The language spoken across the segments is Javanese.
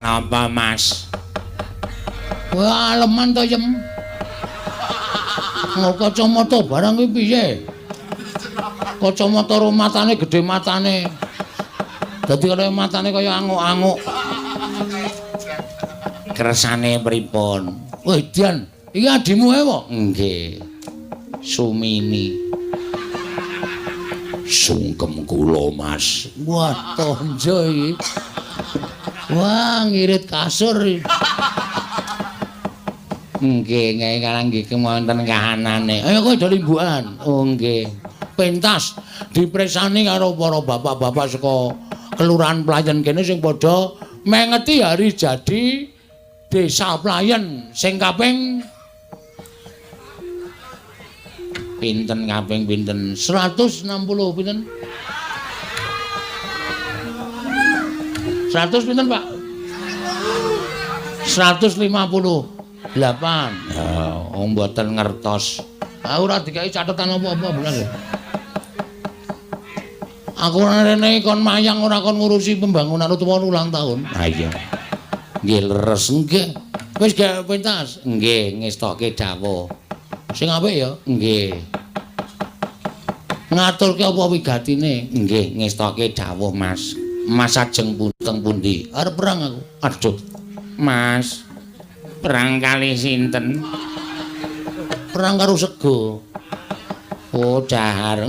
Apa Mas? Wah, aleman to yem. Nggo kacamata barang iki piye? Kacamata matane gedhe matane. Dadi kaya matane kaya anguk-anguk. Kersane pripun? Wah, Dian, iki adimu ae kok? Nggih. Sumini. Sungkem kula, Mas. Wah, tonjo iki. Wah, ngirit kasur iki. Nggih, nggih kalang nggih wonten kahanane. Ayo kowe do limbukan. Oh nggih. Pentas dipresani karo para bapak-bapak saka kelurahan Playen kene sing padha mengeti hari jadi Desa Playen sing kaping Pinten kaping pinten? 160 pinten? 100 pinten, Pak? 158. Ya, mboten ngertos. Ora dikai catetan apa-apa bener. Aku rene kon mayang ora kon ngurusi pembangunan utawa ulang tahun. Ha iya. Nggih leres nggih. Wis gak pentas. Nggih, ngestoke dawuh. Sing apik ya. Nggih. Ngaturke apa wigatine? Nggih, ngestoke dawuh, Mas. Mas ajeng teng pundi? Arep perang aku. Aduh. Mas. Perang kali sinten? Perang karo sego. Oh, dahar.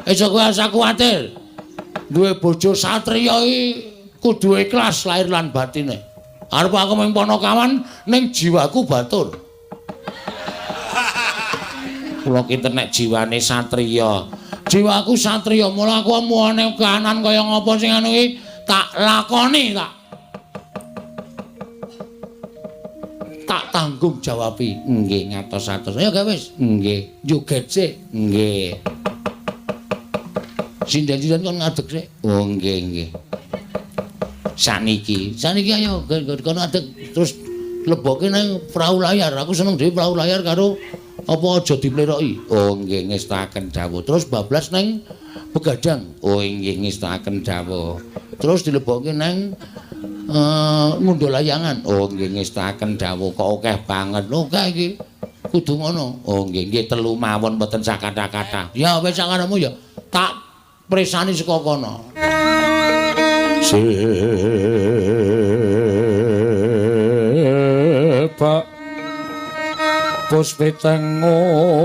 Esuk kowe asa kuwatir. Duwe bojo satriya iki kudu ikhlas lahir lan batine. Arep aku mung Panakawan ning jiwaku batur. Kula kinten nek jiwane satriya. Jiwaku satriya, mula aku muane kahanan kaya ngapa sing anu iki tak lakoni tak tanggung jawabi. Nggih, ngatos-atos. Ya gak wis. Nggih. Joget sik. Nggih. Sinden-sinden kon ngadeg sik. Oh, nggih, nggih. Saniki ayo kon ngadeg terus leboke nang perahu layar. Aku seneng dhewe perahu layar karo apa aja dipleroki. Oh, nggih ngestaken dawuh. Terus bablas nang begadang. Oh, nggih ngestaken dawuh. Terus dilebokke nang ngundul layangan. Oh, nggih ngestaken dawuh. Kok akeh banget. Akeh iki. Kudu ngono. Oh, nggih telu mawon mboten sakata-kata. Ya wis sakaramu ya. Tak presani saka kono. Sepak puspiteng udana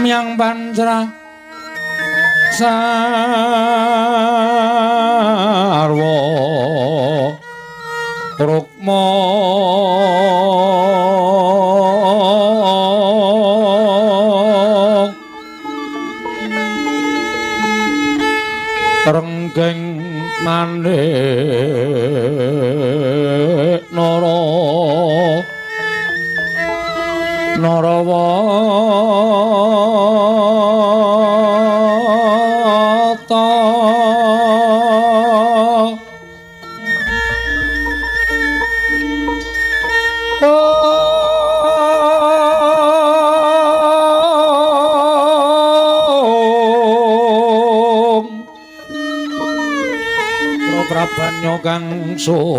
miang pancrah sarwa rukma renggeng maneh Narawata Prabanyo kang sumirat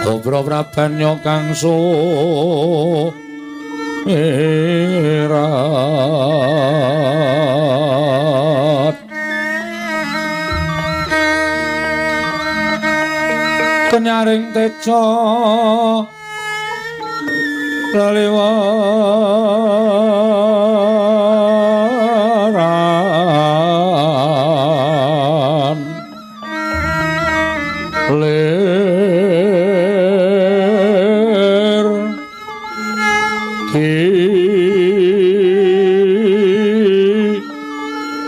Gobro prabanyo kang sumirat Kenyaring teca laliwaran lir ki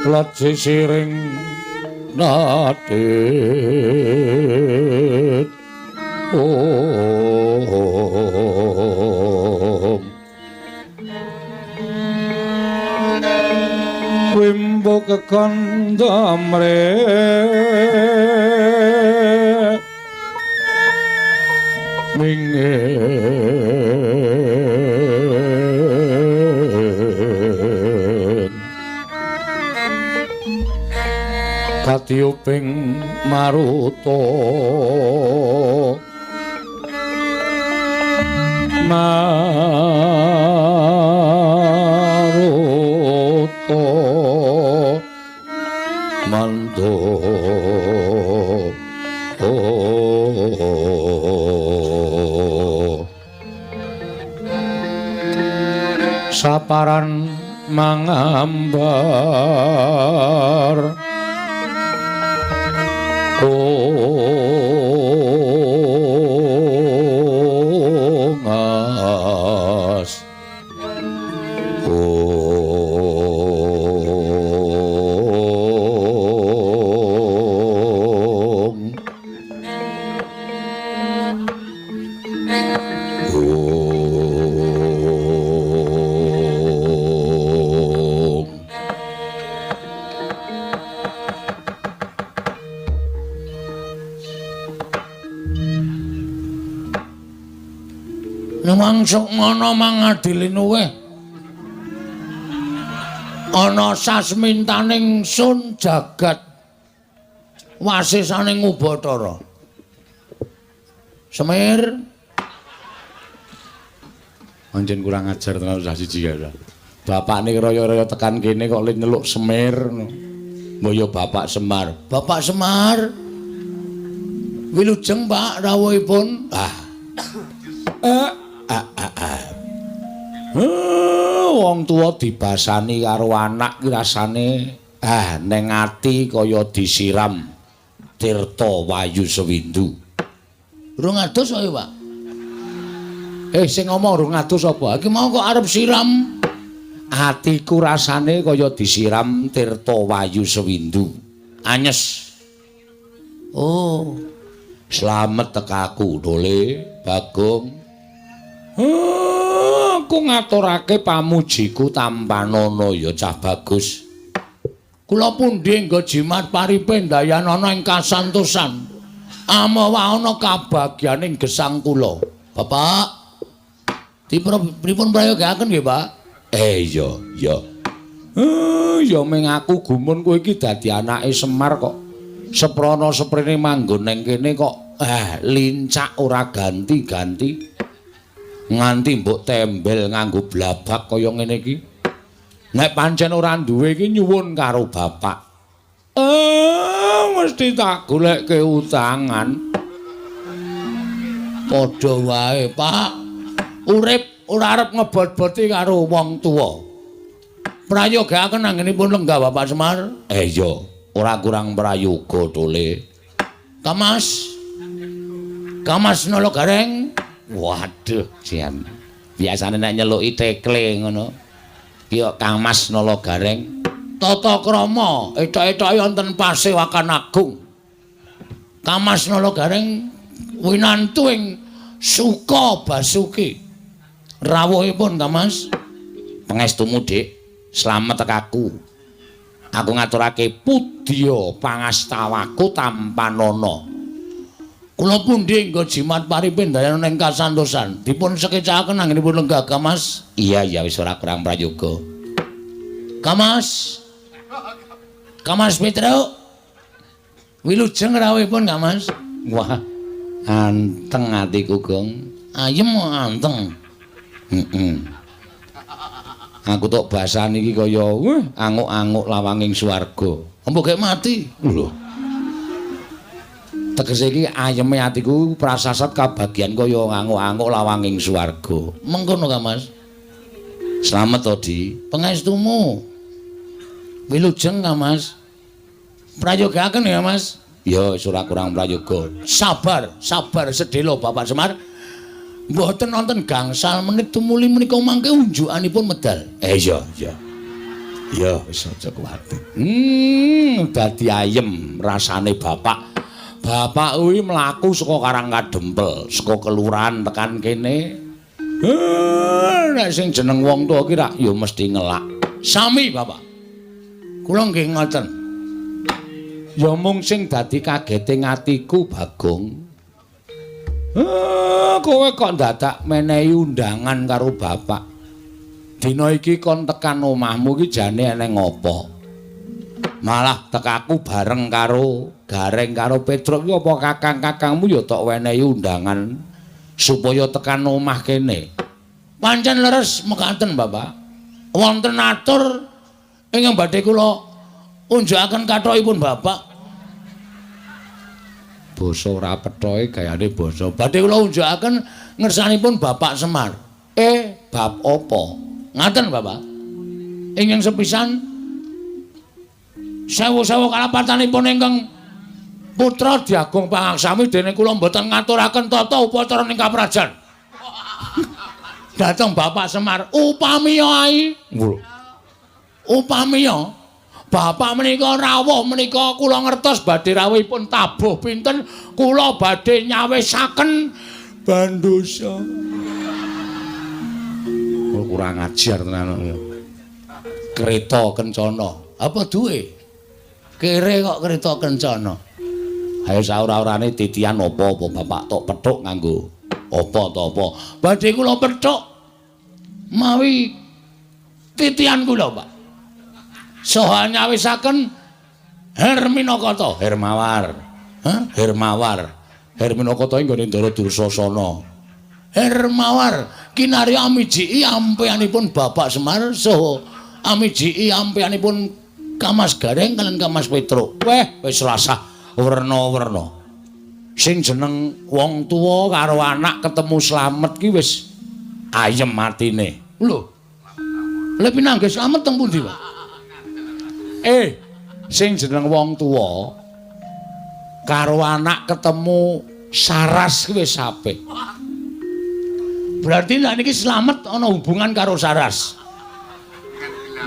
lat sisiring nadit wimbo kekandamre mingin katiuping maruta mando saparan mangambar ngas Mangsuk ngono mangadili nuwe. Ana sasmintaning sun jagat wasisaning Ubathara. Semir anjen kurang ajar tenan usah siji ya. Bapakne raya-raya tekan kene kok le nyeluk Semir. Mbaya Bapak Semar. Bapak Semar. Wilujeng Pak rawuhipun. Wong tuwa dibasani karo anak ki rasane ning ati kaya disiram tirta wayu sewindu. Rung adus wae, Pak. Sing ngomong rung adus apa? Iki mau kok arep siram. Atiku rasane kaya disiram tirta wayu sewindu. Anyes. Oh, slamet tekaku dole Bagong. Aku ngaturake pamujiku Tampanana ya cah bagus. Kula pundi nggo jimat paripe ndayanana ing kasantosan. Amawa ana kabagyaning gesang kula. Bapak, pripun prayogaken nggih, Pak? Iya. Ya ming aku gumun kowe iki dadi anake Semar kok. Seprana seprene manggon ning kene kok lincak ora ganti-ganti. Nganti mbok tembel nganggo blabak kaya ngene iki. Nek pancen ora duwe iki nyuwun karo bapak. Mesti tak goleke utangan. Padha wae, Pak. Urip ora arep ngebot-boti karo wong tuwa. Prayogaken anggenipun lenggah Bapak Semar. Iya, ora kurang prayoga tole. Kamas. Kamas nolo gareng. Waduh, Jian. Biasane nek nyeluki tekle ngono. Ki Kang Mas Nala Gareng. Tata krama etok-etoke wonten Pasewakan Agung. Kang Mas Nala Gareng winantu ing Suka Basuki. Rawuhipun Kang Mas. Pangestumu, Dik. Slamet tekaku. Aku ngaturake pudya pangastawaku Tampanana. Kula pundi nggo jimat paripe ndayanana ing kasantosan. Dipun sekecakaken anggenipun lenggah, Mas. Iya, wis ora kurang prayoga. Kamas. Kamas Petruk. Wilujeng rawuhipun, Mas. Wah, anteng atiku, Gong. Ayem anteng. Aku tok basane iki kaya anguk-anguk lawanging swarga. Empuk mati. Lho. Tegese iki ayeme atiku prasasat kabagyan kaya anguk-anguk lawanging swarga. Mengkono, Mas. Slamet to, Di. Pangestumu. Wilujeng, Mas. Prayogaken ya, Mas. Ya, wis ora kurang prayoga. Sabar sedhela Bapak Semar. Mboten wonten gangsal menit tumuli menika mangke unjukanipun medal. Iya. Ya, wis aja kuwatir. Dadi ayem rasane bapak. Bapak kuwi mlaku saka Karangkadempel, saka kelurahan tekan kene. Nek sing jeneng wong tuwa ki rak ya mesti ngelak. Sami, Bapak. Kula nggih ngoten. Ya mung sing dadi kageting atiku, Bagong. kowe kok dadak menehi undangan karo bapak. Dina iki kon tekan omahmu iki jane eneng ngopo? Malah tekaku bareng karo Gareng karo Petruk iki apa kakang-kakangmu ya tok wenehi undangan supaya tekan omah kene. Pancen leres mekaten, Bapak. Wonten atur ingkang badhe kula unjukaken kathokipun Bapak. Basa ora pethoke gayane basa. Badhe kula unjukaken ngersanipun Bapak Semar. Bab apa? Ngaten, Bapak. Ingkang sepisan sewu-sewu kalapatanipun ingkang putra diagung pangaksami dene kula mboten ngaturaken tata upacara ning kaprajan. Dateng Bapak Semar upamiya ai. Upamiya Bapak menika rawuh menika kula ngertos badhe rawuhipun tabuh pinten kula badhe nyawisaken bandosa. Kurang ajar tenan. Kereta kencana. Apa duwe? Kere kok kereta kencana. Ayo saura-urane titian apa-apa Bapak tok pethuk nganggo apa to apa. Badhe kula pethuk mawi titian kula, Pak. Saha nyawisaken Herminakata, Hermawar. Hermawar. Herminakata ing gone Ndara Dursasana. Hermawar kinarya amijiki ampeyanipun Bapak Semar saha amijiki ampeyanipun Kamas Gareng kalian Kamas Petruk. Wis rasah werna-werna. Sing jeneng wong tuwa karo anak ketemu slamet ki wis ayem atine. Lho. Lha pinanggih slamet teng pundi, Pak? Sing jeneng wong tuwa karo anak ketemu saras ki wis apik. Berarti nek niki slamet ana hubungan karo saras.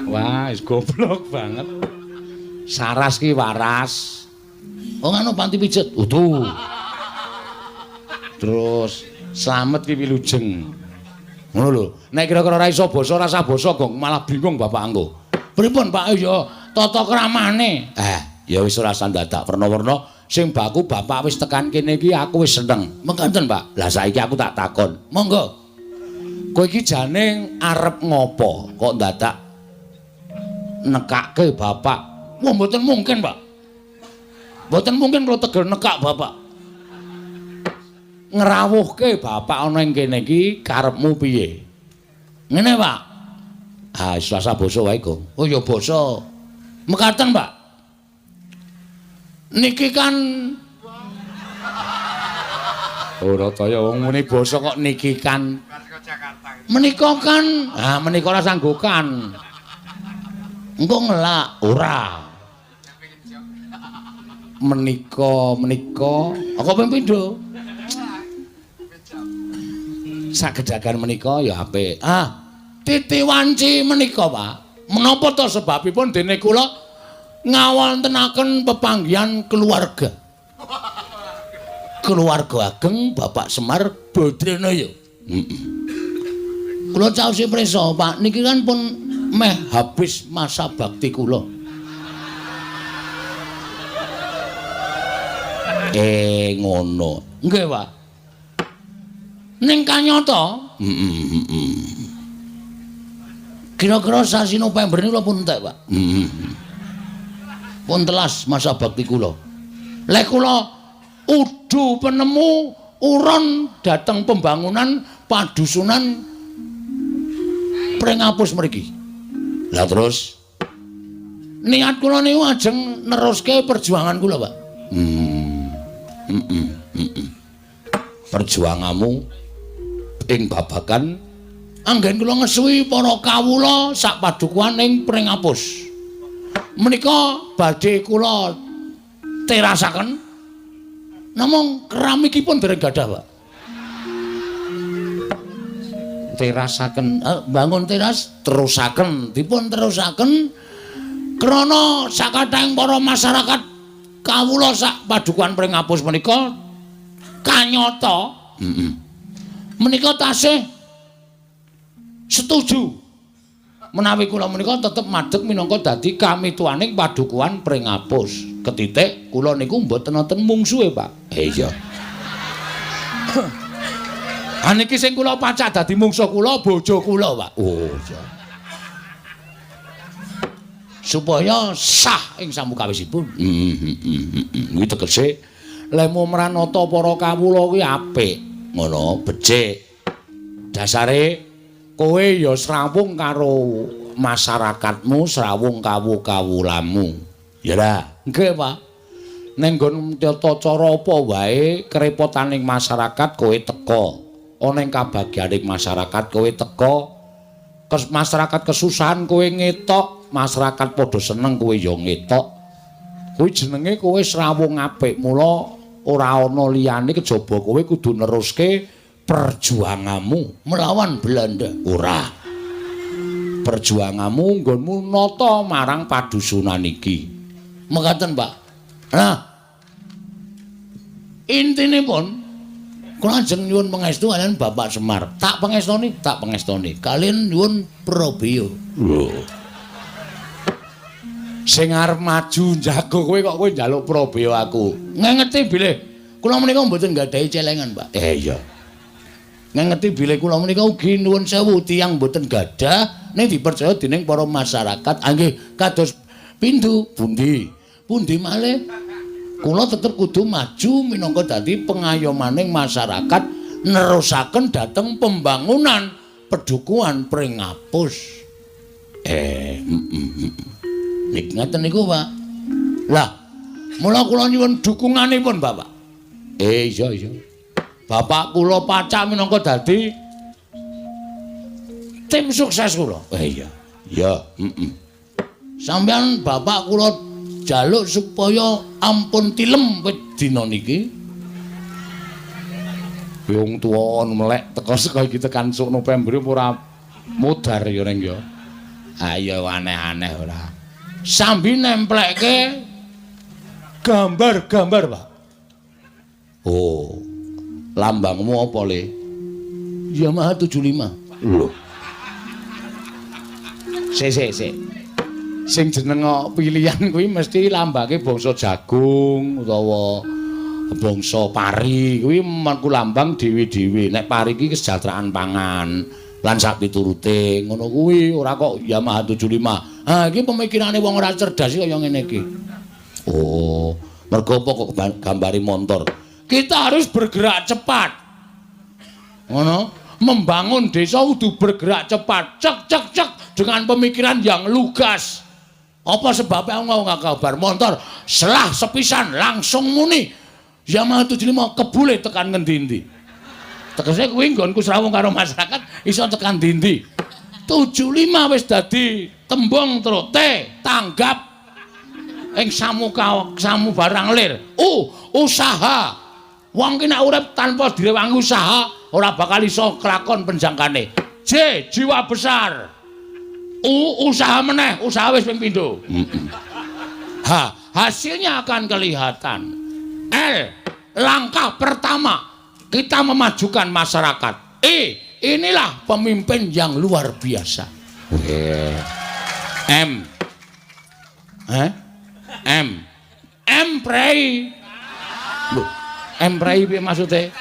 Wah, wis goblok banget. Saras ki waras. Oh ngono panti pijet. Utuh. Terus slamet ki wilujeng. Ngono lho. Nek kira-kira ora iso basa rasa basa gong malah bingung Bapak anggo. Pripun Pak ya tata kramane. Ya wis ora sandadak werna-werna sing baku Bapak wis tekan kene iki aku wis seneng. Mengkaten Pak. Lah saiki aku tak takon. Monggo. Kowe iki jane arep ngopo kok dadak nekake Bapak? Wah mboten mungkin, Pak. Mboten mungkin kula tegel nekak Bapak. Ngrawuhke Bapak ana ing kene iki karepmu piye? Ngene, Pak. Selasa basa wae, Gong. Oh ya basa. Mekaten, Pak. Niki kan ora kaya wong muni basa kok niki kan. Menika kan, menika ora sanggokan. Engko ngelak ora. Menika apa ping pindho? Sagedagan menika ya apik. Titi wanci menika, Pak. Menapa to sebabipun dene kula ngawontenaken pepanggihan keluarga. Keluarga ageng Bapak Semar Badranaya. Kula caosi prisa, Pak. Niki kan pun meh habis masa bakti kula. Ngono. Nggih, Pak. Ning kanyata, kira-kira sasi November niku pun entek, Pak. Pun telas masa bakti kula. Lek kula udu penemu uron dateng pembangunan padusunan Pringapus mriki. Lah terus niat kula niku ajeng neruske perjuangan kula, Pak. Perjuanganmu ing babagan anggen kula ngesuwi para kawula sak padukuhan ing Pringapus. Menika badhe kula terasaken namung keramikipun dereng gadah, Pak. Terasaken bangun teras terusaken dipun terusaken krana sakathahing para masyarakat kawula sak padukuhan Pringapus menika kanyata menika tasih setuju menawi kula menika tetep madheg minangka dadi kamituaning padukuhan Pringapus. Ketitik kula niku mboten wonten mungsuhe, Pak. Iya. Niki sing kula pacak dadi mungsuh kula bojo kula, Pak. Oh, iya. Supaya sah ing samukawisipun. Kuwi tegese lemu mranata para kawula kuwi apik, ngono, becik. Dasare kowe ya srawung karo masyarakatmu, srawung kawula-kawulamu. Ya lah, nggih, Pak. ning nggon tata cara apa wae kerepotaning masyarakat kowe teka. Ana ing kabagyaning masyarakat kowe teka. Masyarakat kesusahan kowe ngetok, masyarakat padha seneng kowe ya ngetok. Kuwi jenenge kowe srawung apik. Mula ora ana liyane kejaba kowe kudu neruske perjuanganmu Melawan Belanda. ora. Perjuanganmu nggonmu nata marang padusunan iki. Mekaten, Pak. Nah, intinipun kula ajeng nyuwun pangestu kaliyan Bapak Semar. Tak pangestoni. Kaliyan nyuwun Probio. Sing arep maju jago kowe kok kowe njaluk Probio aku. Ngengeti bilih kula menika mboten gadhahi celengan, Pak. Iya. Ngengeti bilih kula menika ugi nuwun sewu tiyang mboten gadah ning dipercaya dening para masyarakat. Nggih, kados pintu pundi malih kula tetep kudu maju minangka dadi pengayomaning masyarakat nerusaken dhateng pembangunan pedukuhan pring ngapus. Ngaten niku, Pak. Lah, mula kula nyuwun dukunganipun, Bapak. Iya. Bapak kula pacak minangka dadi tim sukses kula. Iya. Ya, Sampeyan bapak kula jaluk supaya ampun tilem wit dina niki. wong tuwa melek teka saka iki tekan sok November ora mudhar ya ning ya. Ayo aneh-aneh ora. Sambi nemplekke gambar-gambar, Pak. Oh. Lambangmu apa, Le? Yamaha 75. Lho. Sik. Sing jeneng pilihan kuwi mesti lambange bangsa jagung utawa bangsa pari kuwi menku lambang dhewe-dhewe. Nek pari iki kesejahteraan pangan lan sak piturute. Ngono kuwi ora kok Yamaha 75. Ah, iki pemikirane wong ora cerdas kaya ngene iki. Oh, mergo apa kok gambari motor? Kita harus bergerak cepat. Ngono, membangun desa kudu bergerak cepat. Cek dengan pemikiran yang lugas. Apa sebabnya nggak kabar motor selah sepisan langsung muni Yamaha 75 kebule tekan ngendi-endi. Tegese kuwi nggonku srawung karo masyarakat iso tekan ndi-endi. 75 wis dadi tembung trote tanggap ing samu barang lir. Usaha. Wong ki nek urip tanpa direwangi usaha ora bakal iso kelakon penjangkane. Jiwa besar. Usaha meneh, usaha wis ping pindho. Hasilnya akan kelihatan. Langkah pertama kita memajukan masyarakat. Inilah pemimpin yang luar biasa. Prei. Prei piye maksude?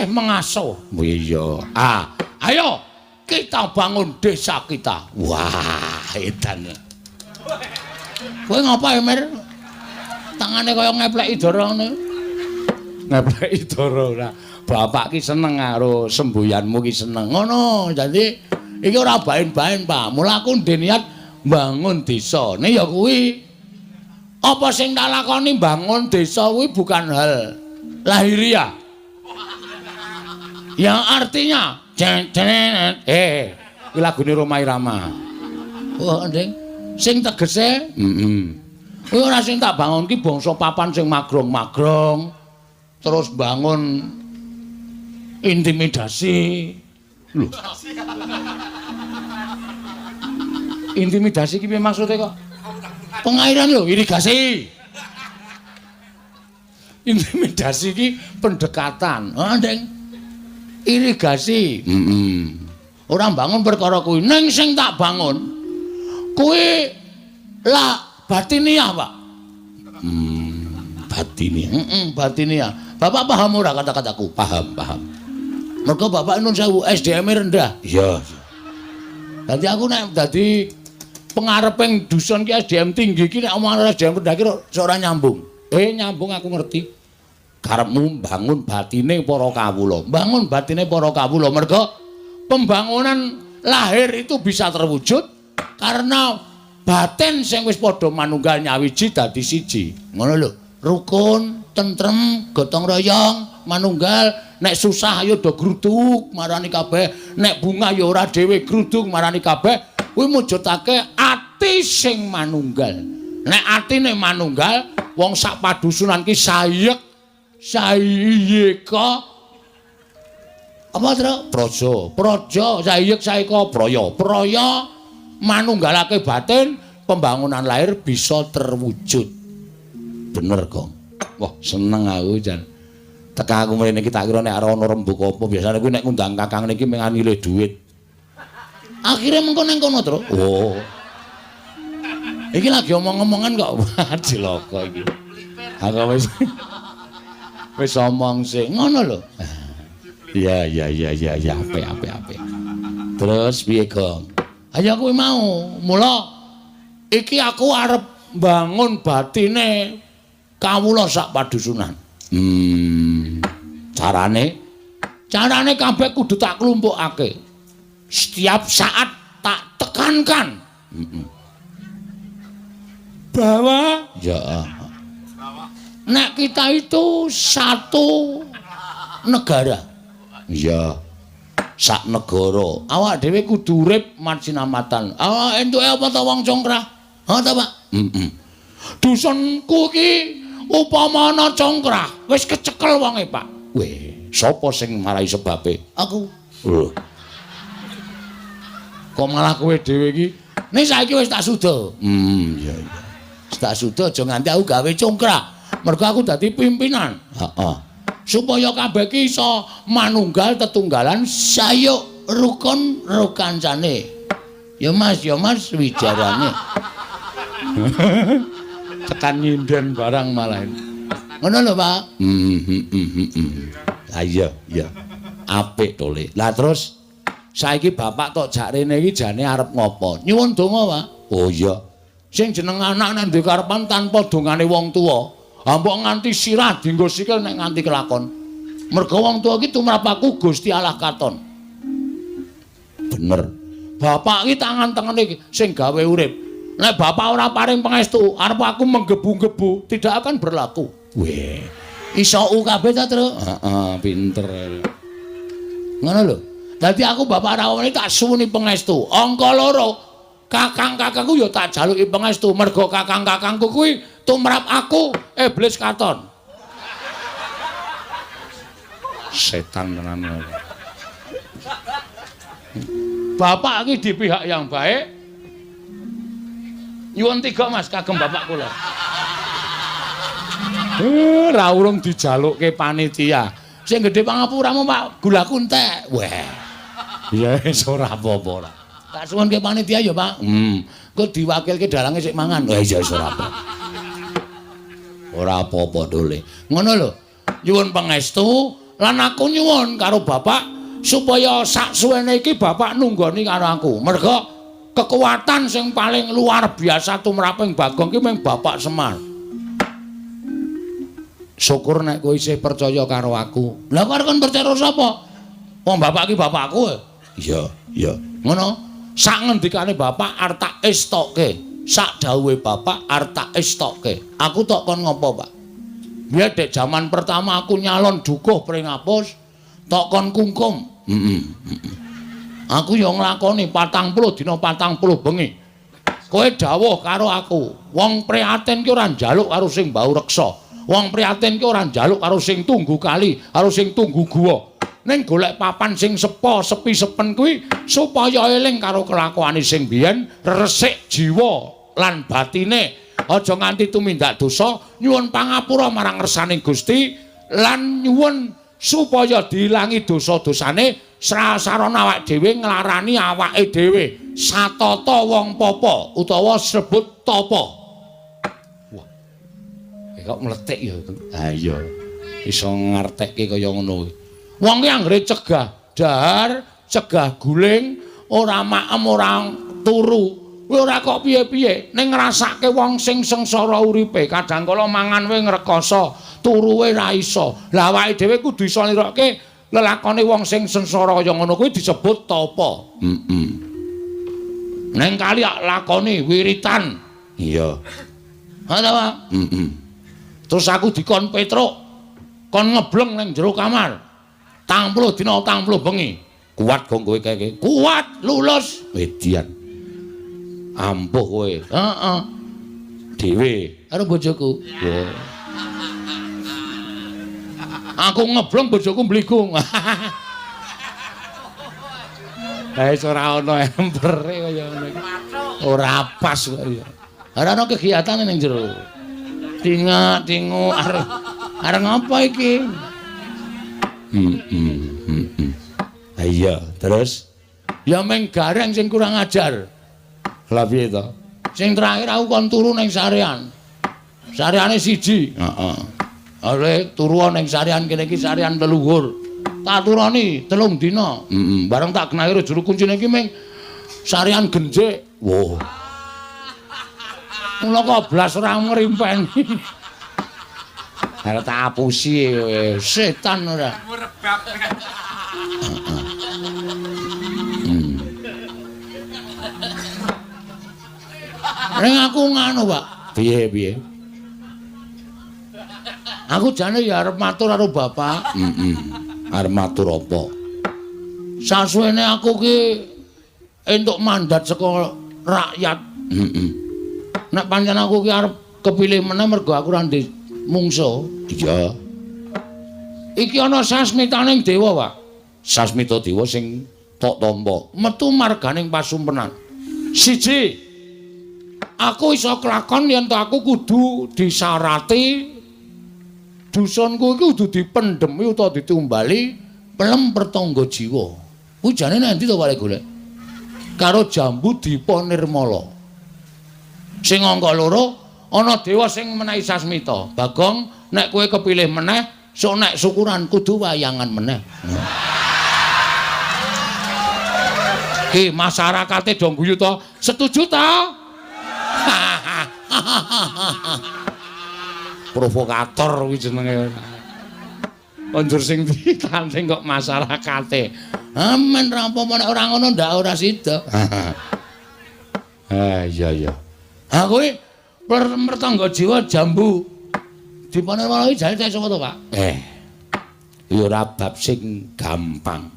Mengasuh. Iya. Ayo kita bangun desa kita. Wah, edan. Kowe ngapa, Emir? Tangane kaya ngepleki dara ngene. Ngepleki dara ora. Bapak ki seneng karo semboyanmu ki seneng. Ngono, dadi iki ora bain-bain, Pak. Mula aku ndek niat bangun desa. Ne ya kuwi. Apa sing tak lakoni bangun desa kuwi bukan hal lahiriah. Yang artinya iki lagune Roma Irama. Oh, Nding. Sing tegese, kuwi ora sing tak bangun ki bangsa papan sing magrong-magrong. Terus bangun intimidasi. Lho. Intimidasi ki piye maksude kok? Pengairan lho, irigasi. Intimidasi ki pendekatan. Nding. Irigasi. Ora bangun perkara kuwi. Ning sing tak bangun kuwi la batiniah, Pak. Batine. Batine ya. Bapak paham ora kata-kataku? Paham. Mergo bapak nun sewu SDM-e rendah. Iya. Dadi aku nek dadi pengareping dusun ki SDM tinggi ki nek omongan SDM rendah ki ora nyambung. Nyambung aku ngerti. Karepmu bangun batine para kawula. Bangun batine para kawula mergo pembangunan lahir itu bisa terwujud karena batin sing wis padha manunggal nyawiji dadi siji. Ngono lho. Rukun, tentrem, gotong royong, manunggal, nek susah ayo do gruduk marani kabeh, nek bunga ya ora dhewe gruduk marani kabeh, kuwi mujudake ati sing manunggal. Nek atine manunggal, wong sak padusunan ki sayek, sayeka apa Tru? Praja, sayek sayeka praya manunggalake batin, pembangunan lahir bisa terwujud. Bener kok. Wah, seneng aku jan. Teka aku mrene iki tak kira nek ora ana rembug apa biasane kuwi nek ngundang kakang niki mengan ngilih dhuwit. Akhire mengko nang kono, Tru. Oh. Iki lagi omong-omongan kok cilaka iki. Aku wis omong sih. Ngono lho. Iya, apik. Terus piye, Gong? Ayo kuwi mau. Mula iki aku arep bangun batine kawula sak padusunan. Carane kabeh kudu tak klumpukake. Setiap saat tak tekankan. Bahwa nek kita itu satu negara. Iya. Sak negara. Awak dhewe kudu urip mansinamatan. Entuke apa ta wong congkrah? Ha ta, Pak? Dusunku ki upama ana congkrah, wis kecekel wonge, Pak. Weh, sapa sing marai sebabe? Aku. Lho. Kok malah kowe dhewe iki? Ning saiki wis tak suda. Iya. Wis tak suda aja nganti aku gawe congkrah. Mergo aku dadi pimpinan. Heeh. Supaya kabeh ki iso manunggal tetunggalan sayuk rukun rukancane. Ya Mas, wijarane. Tekan nyinden barang malah. Ngono lho, Pak. Iya. Apik to, Le. Lah terus saiki bapak tok jak rene iki jane arep ngopo? Nyuwun donga, Pak. Oh iya. Sing jeneng anak nek duwe karepan tanpa dongane wong tuwa, mbok nganti sirah dienggo sikil nek nganti kelakon. Mergo wong tuwa iki tumrap aku Gusti Allah katon. Bener. Bapak iki tangan-tengene sing gawe urip. Nek bapak ora paring pangestu, arep aku menggebu-gebu tidak akan berlaku. Weh, iso kabeh ta, Tru? heeh, pinter. Ngono lho. Dadi aku bapak rawone tak suwuni pangestu. Angka 2, kakang-kakangku ya tak jaluki pangestu mergo kakang-kakangku kuwi tumrap aku iblis katon. Setan tenan. Bapak iki di pihak yang baik. Nyuwun 3 Mas kagem bapak kula. Ra urung dijalukke panitia. Sing gedhe pangapuramu Pak, gulaku entek. Weh. Ya wis ora apa-apa ora. Tak suwunke panitia ya, Pak. Kok diwakilke dalange sik mangan. Lah iya wis ora apa. Ora apa-apa dole. Ngono lho. Nyuwun pangestu lan aku nyuwun karo bapak supaya sak suwene iki bapak nunggoni karo aku. Mergo kekuatan sing paling luar biasa tumraping Bagong ki mung Bapak Semar. Syukur nek kowe isih percaya karo aku. Lah kok kon percaya sapa? Wong bapak ki bapakku. Iya. Ngono. Sak ngendikane bapak arep tak estokke. Sak dawuhe bapak arep tak estokke. Aku tok kon ngopo, Pak? Biar dek zaman pertama aku nyalon dukuh pring apus, tok kon kungkum. Aku yo nglakoni 40 dina 40 bengi. Kowe dawuh karo aku, wong prihatin ki ora njaluk karo sing mbau reksa. Wong prihatin ki ora njaluk karo sing tunggu kali, karo sing tunggu guwa. Ning golek papan sing sepi sepen kuwi supaya eling karo kelakuane sing biyen, resik jiwa lan batine. Aja nganti tumindak dosa, nyuwun pangapura marang ngersaning Gusti lan nyuwun supaya diilangi dosa-dosane sarana awake dhewe nglarani awake dhewe satata wong papa utawa sebut tapa. Wah. Kok mletik ya. Ha iya. Iso ngartekke kaya ngono. Wong ki anggere cegah dahar, cegah guling, ora maem ora turu. Kuwi ora kok piye-piye, ning ngrasake wong sing sengsara uripe, kadang kala mangan wae ngrekoso, turu wae ra iso. Lah awake dhewe kudu iso nirokke lelakone wong sing sengsara kaya ngono kuwi disebut tapa. Ning kali lakoni wiritan. Iya. Ana Pak? Terus aku dikon Petruk, kon ngebleng ning jero kamar. 30 dina 30 bengi. Kuat kok kowe kaya kuat, lulus. Wedian. Ampuh kowe. Heeh. Dhewe karo bojoku. Wah. Aku ngebleng bojoku mbligung. Ha iso ora ana empere kaya ngono iki. Ora pas kok ya. Ora ana kegiatan ning jero. Tingu arep ngapa iki? Iya, terus ya meng gareng sing kurang ajar. Lah piye to? Sing terakhir aku kon turu ning sarean. Sareane siji. Heeh. Are turu ning sarean kene iki sarean leluhur. Tak turoni 3 dina. Bareng tak kenali juru kuncine iki meng sarean genjek. Wow. Mula kok blas ora ngrimpeni. Arep tak apusi setan ora. Ning aku ngono, Pak. Piye? Aku jane ya arep matur karo bapak. Arep matur apa? Sasuwene aku ki entuk mandat saka rakyat. Nek pancen aku ki arep kepilih meneh mergo aku ora ndek mungsuh. Iya. Iki ana sasmitaning dewa, Pak. Sasmita dewa sing tok tampa. Metu marganing pasumpenan. Siji, aku iso kelakon yen aku kudu disarati dusunku iki kudu dipendhemi utawa ditumbali pelem pertangga jiwa. Kuwi jane nek endi to Pak golek? Karo Jambu Dipa Nirmala. Sing angka loro ana dewa sing menehi sasmita. Bagong nek kowe kepilih meneh, sok nek syukuran kudu wayangan meneh. Ki masyarakate do guyu to? Setuju to? Provokator kuwi jenenge. Konjur sing ditanding kok masyarakate. Amen ra apa-apa nek ora ngono ndak ora sida. Iya. Ha kowe pertangga jiwa Jambu Dipa Nirmala iki jane sapa to, Pak? Ya ora bab sing gampang.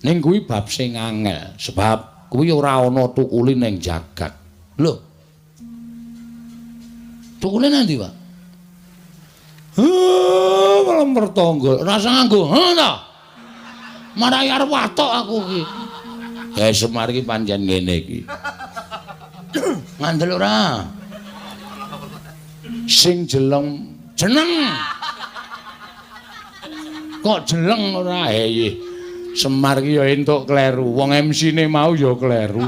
Ning kuwi bab sing angel sebab kuwi ora ana tukule ning jagat. Lho. Tukule nanti, Pak? Malam pertangga rasa nganggo ta? Marai arep watok aku iki. Ya Semar iki pancen ngene iki. Ngandel ora? Sing jeneng kok jeleng ora Semar ki ya entuk kleru wong MC-ne mau ya kleru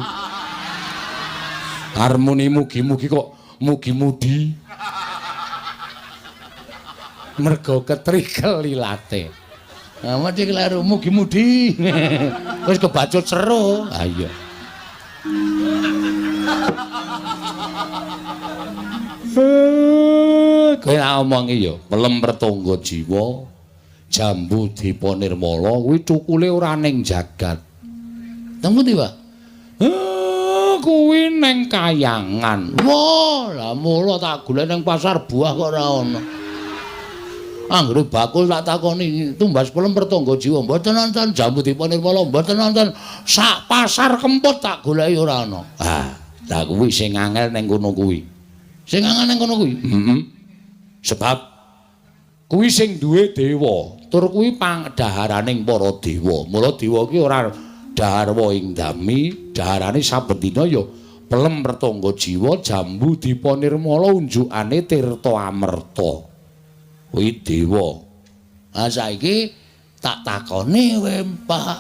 harmoni mugi-mugi kok mugi-mudi mergo ketrikel lilate mesti kleru mugi-mudi wis kebacut seru ayo kowe ngomongi ya pelem pertangga jiwa Jambu Dipa Nirmala kuwi cukule ora ning jagat. Teng pundi, Pak? Kuwi ning Kayangan. Wah, lah mula tak golek ning pasar buah kok ora ana. Anggere bakul tak takoni tumbas pelem pertangga jiwa mboten nonton Jambu Dipa Nirmala mboten nonton sak pasar kempot tak goleki ora ana. Lah kuwi sing angel ning kono kuwi. Sing angel ning kono kuwi. Sebab kuwi sing duwe dewa, tur kuwi pangdaharaning para dewa. Mula dewa ki ora dharwa ing dami, daharane saben dina ya pelem pertangga jiwa Jambu Dipa Nirmala unjukane tirta amerta. Kuwi dewa. Lah saiki tak takoni kowe, Pak.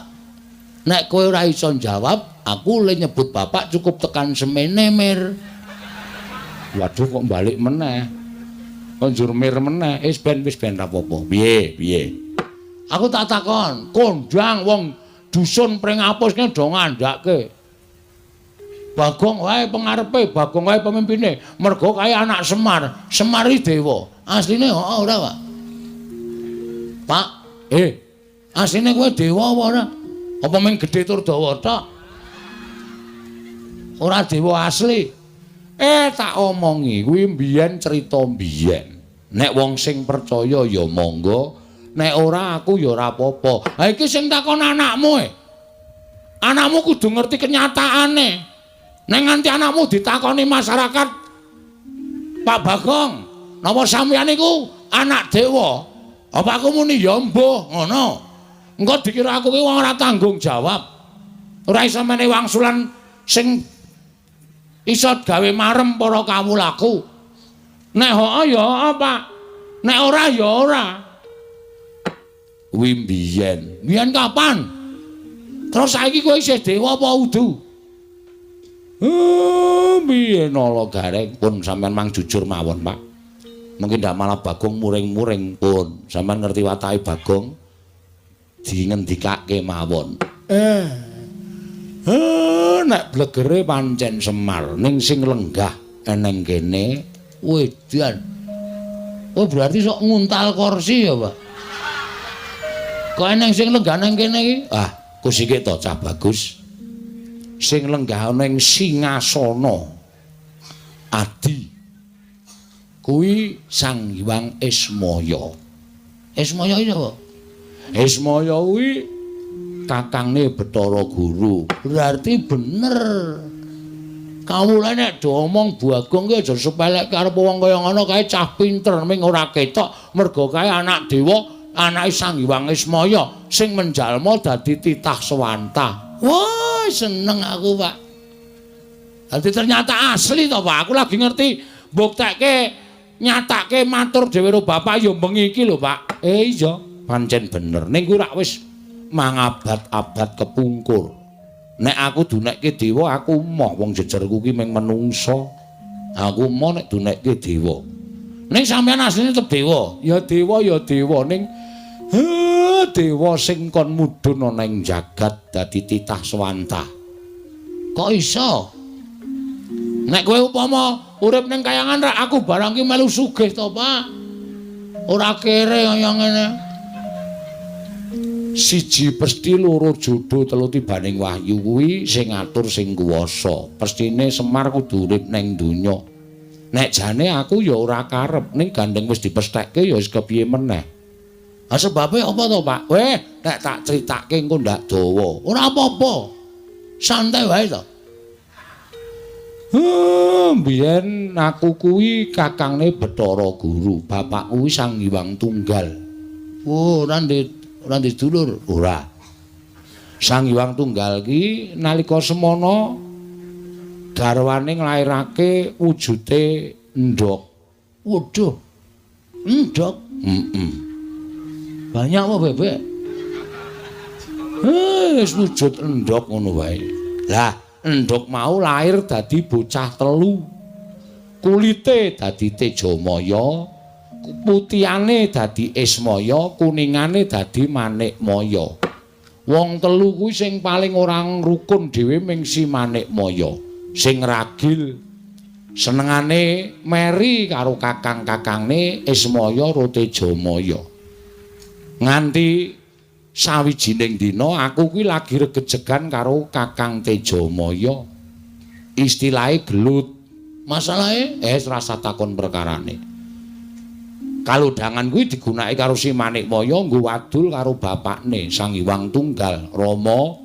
Nek kowe ora iso jawab, aku le nyebut bapak cukup tekan semene, Mir. Waduh kok balik meneh. konjur mir meneh. Wis ben rapopo. Piye? Aku tak takon, kondang wong dusun pring apus do ngandhake. Bagong wae pengarepe, Bagong wae pemimpine. Mergo kae anak Semar. Semar iki dewa. Asline ora, Pak. Pak, asline kowe dewa apa ora? Apa mung gedhe tur dawa tok? Ora dewa asli. Tak omongi kuwi mbiyen crita mbiyen. Nek wong sing percaya ya monggo, nek ora aku ya ora apa-apa. Ha iki sing takon anakmu Anakmu kudu ngerti kenyataane. Nek nganti anakmu ditakoni masyarakat, Pak Bagong, napa sampeyan iku anak dewa? Apa aku muni ya mbuh ngono? Engko dikira aku ki wong ora tanggung jawab. Ora iso meneh wangsulan sing iso gawe marem para kawulaku. Nek ya Pak. Nek ora ya ora. Kuwi mbiyen. Mbiyen kapan? Terus saiki kowe isih dewa apa udu? Biyen ala gareng pun sampean mang jujur mawon, Pak. Mungkin ndak malah Bagong muring-muring pun. Sampean ngerti watake Bagong dingendikake mawon. Nek blegere pancen Semar ning sing lenggah eneng kene Wedan. Oh berarti sok nguntal kursi ya, Pak. Kok eneng sing lenggah nang kene iki? Kusike to cah bagus. Sing lenggah ning singasana Adi kuwi Sang Hyang Ismaya. Ismaya iki apa? Ismaya kuwi kakangne Bathara Guru. Berarti bener. Kawula nek do omong Bagong ki aja sepelek karo wong kaya ngono kae cah pinter ming ora ketok mergo kae anak dewa, anake Sang Hyang Ismaya sing menjalma dadi titah swanta. Wah, seneng aku, Pak. Dadi ternyata asli to, Pak. Aku lagi ngerti mbuktekke nyatake matur dhewe karo bapak ya bengi iki lho, Pak. Iya, pancen bener. Ning kuwi rak wis mangabad-abad kepungkur. Nek aku dunekke dewa, aku moh wong jejerku ki mung menungsa. Aku moh nek dunekke dewa. Ning sampeyan asline tetep dewa. Ya dewa ning dewa sing kon mudhun ana ing jagat dadi titah swanta. Kok iso? Nek kowe upama urip ning kayangan rak aku barang ki melu sugih to, Pak. Ora kere kaya ngene. Siji pesti loro jodoh telu tibaning wahyu kuwi sing ngatur sing kuwasa. Pestine Semar kudu urip ning donya. Nek jane aku ya ora karep ning gandeng wis dipesthekke ya wis kepiye meneh. Sebabe apa to, Pak? Nek tak critake engko ndak dawa. Ora apa-apa. Santai wae to. Mbiyen aku kuwi kakangne Bathara Guru, bapak kuwi Sang Hyang Tunggal. Ora ndek dulur. Ora. Sang Hyang Tunggal ki nalika semana garwane nglairake wujude endhog. Waduh. Endhog. Banyak apa bebek? Wis wujud endhog ngono wae. Lah, endhog mau lair dadi bocah telu. Kulite dadi Tejamaya, putihane dadi Ismaya, kuningane dadi Manikmaya. Wong telu kuwi sing paling ora rukun dhewe ming si Manikmaya. Sing ragil senengane meri karo kakang-kakangne Ismaya karo Tejamaya. Nganti sawijining dina aku kuwi lagi regejegan karo Kakang Tejamaya. Istilahe gelut. Masalahe rasa takon perkarane. Kalodhangan kuwi digunakake karo si Manikmaya nggo wadul karo bapakne Sang Hyang Tunggal, Rama.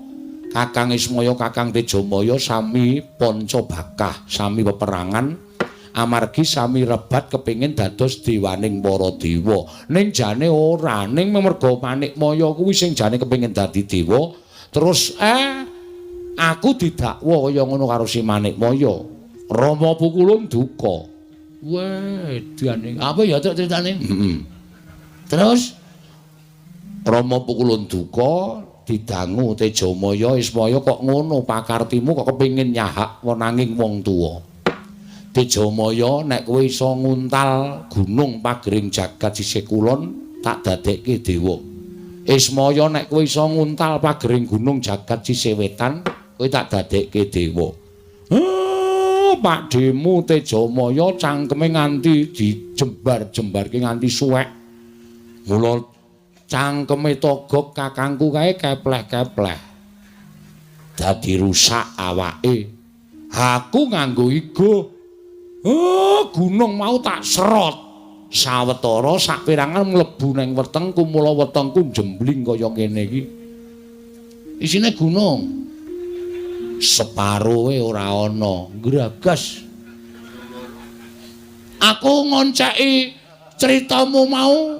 Kakang Ismaya, Kakang Tejamaya sami Pancabakah, sami peperangan. Amargi sami rebat kepingin dados dewaning para dewa. Ning jane ora, ning merga Manikmaya kuwi sing jane kepingin dadi dewa. Terus aku didakwa kaya ngono karo si Manikmaya. Rama Pukulun duka. Wedane. Apa ya ceritane? Terus Rama Pukulun duka didangu Tejamaya, Ismaya kok ngono pakartimu kok kepingin nyahak nanging wong tuwa. Tejamaya nek kowe iso nguntal gunung pagering jagat sisih kulon tak dadekke dewa. Ismaya nek kowe iso nguntal pagering gunung jagat sisih wetan kowe tak dadekke dewa. Pak Demu Tejamaya cangkeme nganti dijembar-jembarke nganti suwek. Mula cangkeme Togog kakangku kae keplek-keplek. Dadi rusak awake. Aku nganggo igo. Gunung mau tak serot. Sawetara saperangan mlebu ning wetengku mula wetengku jembling kaya kene iki. Isine gunung. Separohe ora ana, gragas. Aku ngonceki critamu mau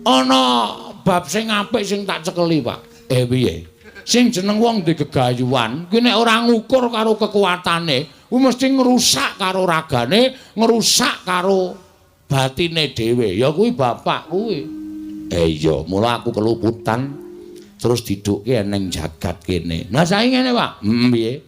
ana bab sing apik sing tak cekeli, Pak. Piye? Sing jeneng wong di gegayuhan kuwi nek ora ngukur karo kekuatane, kuwi mesti ngrusak karo ragane, ngrusak karo batine dhewe. Ya kuwi bapak kuwi. Iya, mula aku keluputan terus didukke ning jagat kene. Lah saiki ngene, Pak. Piye?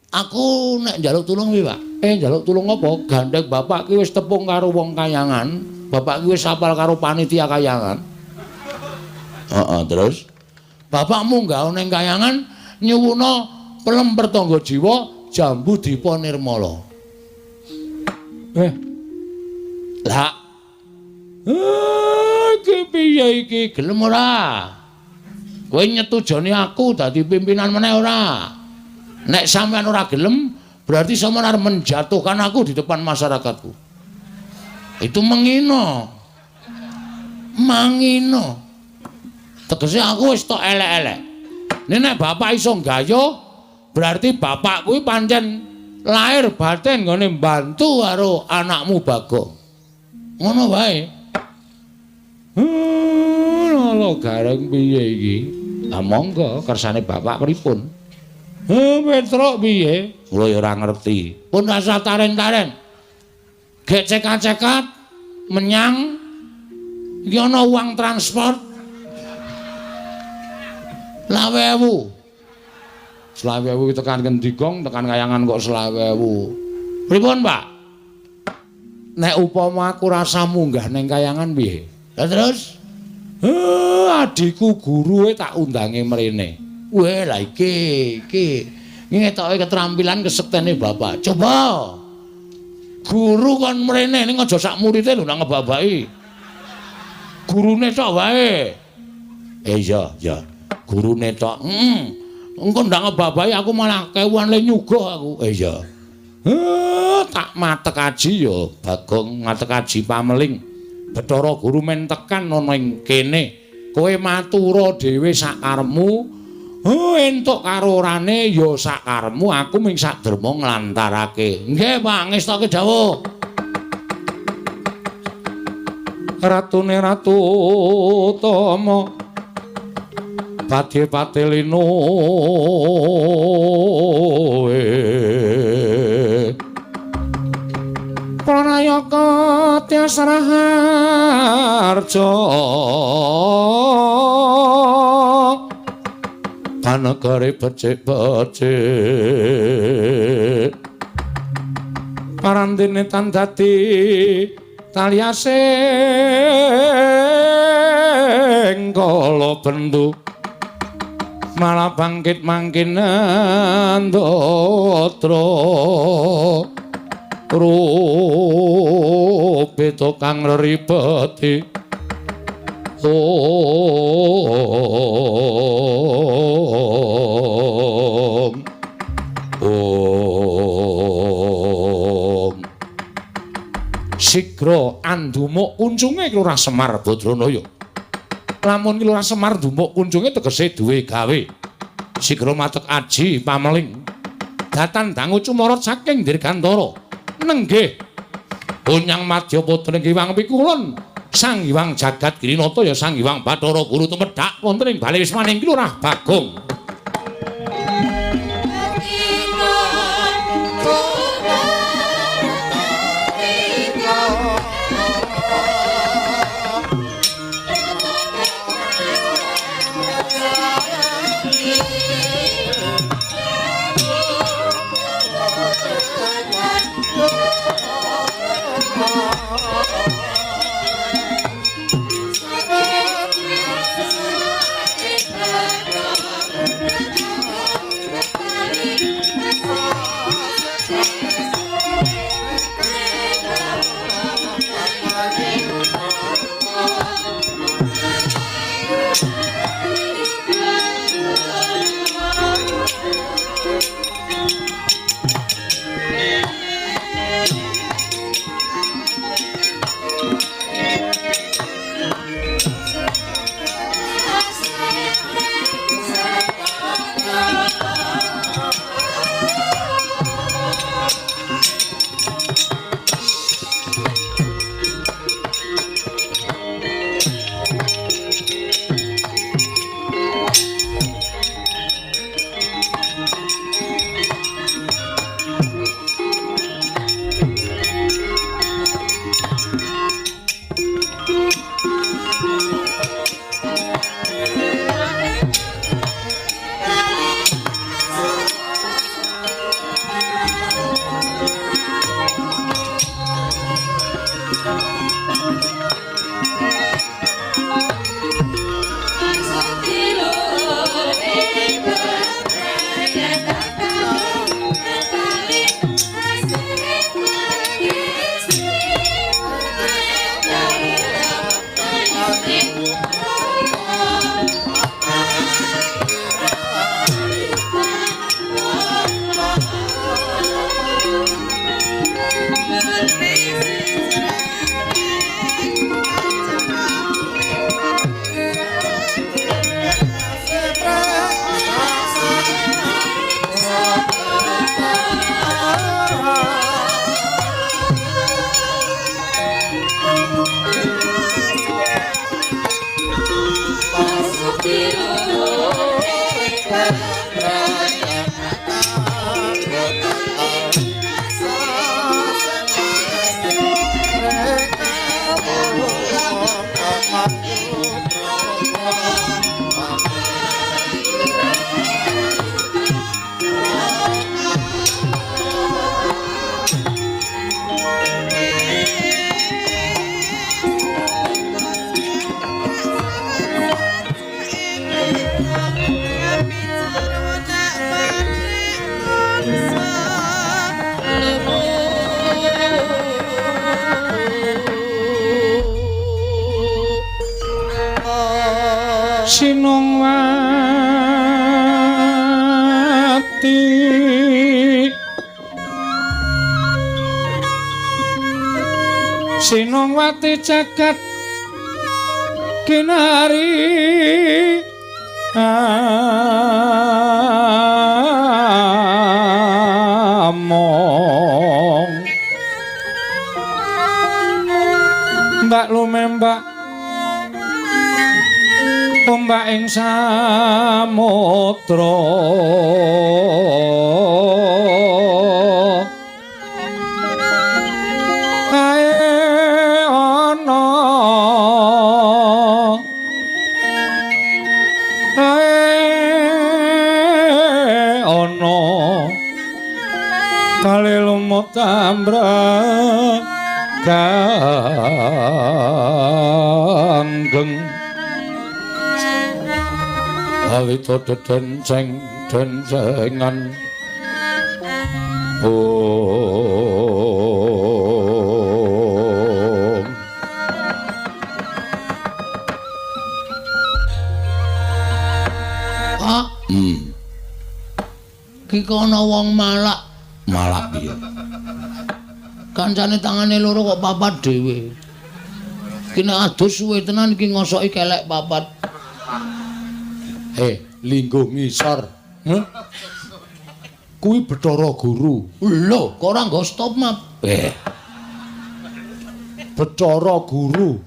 Aku nek njaluk tulung piye, Pak? Njaluk tulung apa? Gandeng bapak ki wis tepung karo wong kayangan. Bapak ki wis apal karo panitia kayangan. Terus bapakmu nggawe ning kayangan nyuwuna pelem pertangga jiwa jambu dipa nirmala. Lah. Iki piye iki gelem ora? Kowe nyetujoni aku dadi pimpinan meneh ora? Nek sampean ora gelem, berarti sampean arep menjatuhkan aku di depan masyarakatku. Itu menghina. Manghina. Tegese aku wis tok elek-elek. Nek bapak iso nggayo, berarti bapak kuwi pancen lahir batin nggone mbantu karo anakmu Bagong. Ngono wae. Lho gareng piye iki? Lah monggo kersane bapak pripun? Petruk piye? Kula ya ora ngerti. Pun rasa taren-taren. Gek cekat-cekat menyang iki ana uang transport. Selawewu. Selawewu tekan Kendhigong, tekan Kayangan kok selawewu. Pripun, Pak? Nek upama aku rasa munggah ning Kayangan piye? Lah terus adikku guruwe tak undange mrene. Weh lah iki ngetoke keterampilan kesektene bapak. Coba guru kon mrene ning aja sak murite lho nang ngebabaki. Gurune tok wae. Iya. Gurune tok. Engko ndang ngebabaki aku malah kewan le nyuga aku. Iya. Tak matek aji ya Bagong matek aji pameling. Bathara guru men tekan ana ing kene. Kowe matura dhewe sak karepmu. Entuk karo orane ya sak karepmu, aku ming sak derma nglantarake. Nggih, Pak, ngestoke dawuh. Ratune Ratu Tama Pati Lino Pranayaka Tyasara Harja Panegare becik-becik Parandene tan dadi taliasing kala bendu malah bangkit mangkinan dotra rupe tukang ribeti Sigra andumuk kuncunge Lurah Semar Badranaya. Lamun Lurah Semar ndumuk kuncunge tegese duwe gawe. Sigra matek aji pameling. Datan dangu cumorot saking Dirgantara. Nenggih. Onyang Madya Putra Hyang Pikulun. Sang Hyang Jagat Girinata ya Sang Hyang Bathara Guru tumedhak wonten ing bali wismaning Lurah Bagong. Sinongwati Sinongwati jagat kinari among mbak lumembak ombak ing samudra ae ana kali lumut tambrak ganggeng awito dencengan Ki kono wong malak piye kancane tangane loro kok papat dhewe ki nek adus suwe tenan iki ngosoki kelek papat linggo ngisor kuwi Bathara Guru lho kok ora nggo stop map Bathara Guru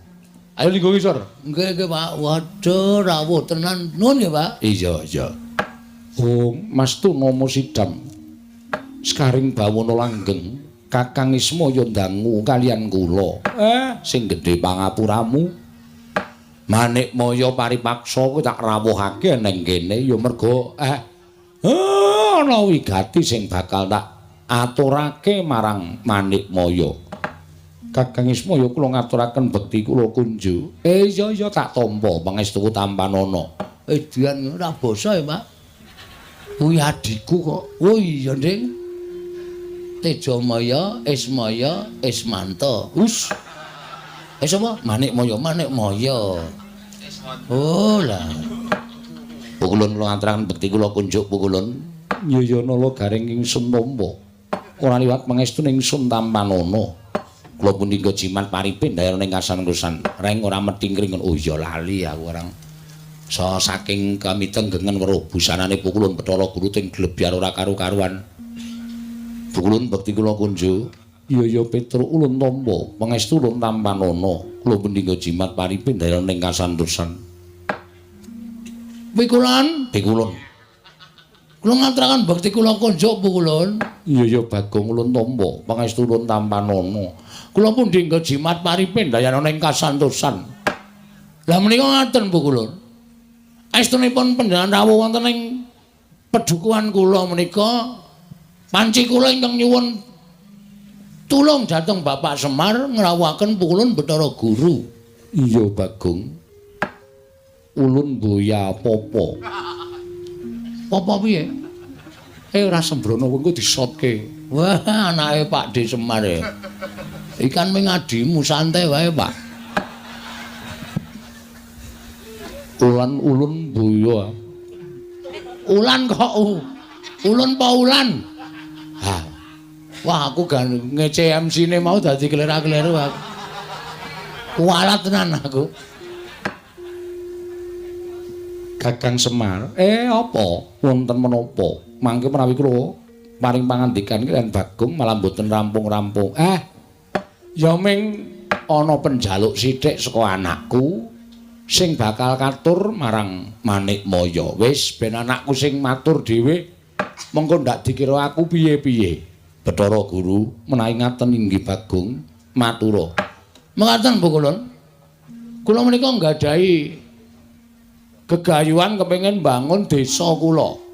ayo linggo ngisor nggih Pak waduh rawuh tenan nuwun ya Pak iya Mas Tunama Sidam Skaring Bawana Langgeng Kakang Ismaya ndangu kalian kula sing gedhe pangapuramu Manik Maya paripaksa kuwi tak rawuhake nang kene ya mergo ana wigati sing bakal tak aturake marang Manik Maya Kakang Ismaya kula ngaturaken bekti kula kunju iya tak tampa pangestuku tampanana dian ora basa ya Pak kuwi adikku kok. Oh iya, Nding. Tejamaya, Ismaya, Ismanta. Us. Sapa? Manikmaya. Oh lah. Pukulun kula ngaturaken bekti kula kunjuk pukulun. Yayana garing ingsun tampa. Ora liwat pangestu ingsun tampanana. Kula punika jimat paripin daerah ning kasan-kusan. Reng ora metingkring. Oh iya lali aku orang. Saking kami tenggengen weruh busanane pukulun Bathara Guru ting glebyar ora karu-karuan. Pukulun bekti kula kunjuk. Iya Petro ulun tampa, pangestu ulun tampanana. Kula punika jimat paripin daerah ning kasantosan. Pikulun. Kula ngaturaken bekti kula kunjuk pukulun. Iya Bagong ulun tampa, pangestu ulun tampanana. Kula pun dinggo jimat paripin daerah ning kasantosan. Lah menika ngaten pukulun. Estunipun panjenengan rawuh wonten ing pedukuhan kula menika panci kula ingkang nyuwun tulung dhateng Bapak Semar ngrawuhaken pukulun Bathara Guru. Iya Bagong. Ulun boya popo. Apa piye? Ora sembrono engko disotke. Wah, anake Pak D Semar ya. Ikan mengadimu santai wae, Pak. Ulan ulun boya. Ulan kok ulun apa ulan? Ha. Wah, aku gak ngece MC-ne mau dadi kelera-keleru aku. Kualat tenan aku. Kakang Semar, apa? Wonten menapa? Mangke menawi kula paring pangandikan kaliyan Bagong malah mboten rampung-rampung. Ya ming ana penjaluk sithik saka anakku sing bakal katur marang Manikmaya. Wis ben anakku sing matur dhewe mengko ndak dikira aku piye-piye. Bathara Guru menawi ngaten inggih Bagong matura. Mengaten pukulun. Kula menika nggadahi gegayuhan kepengin bangun desa kula.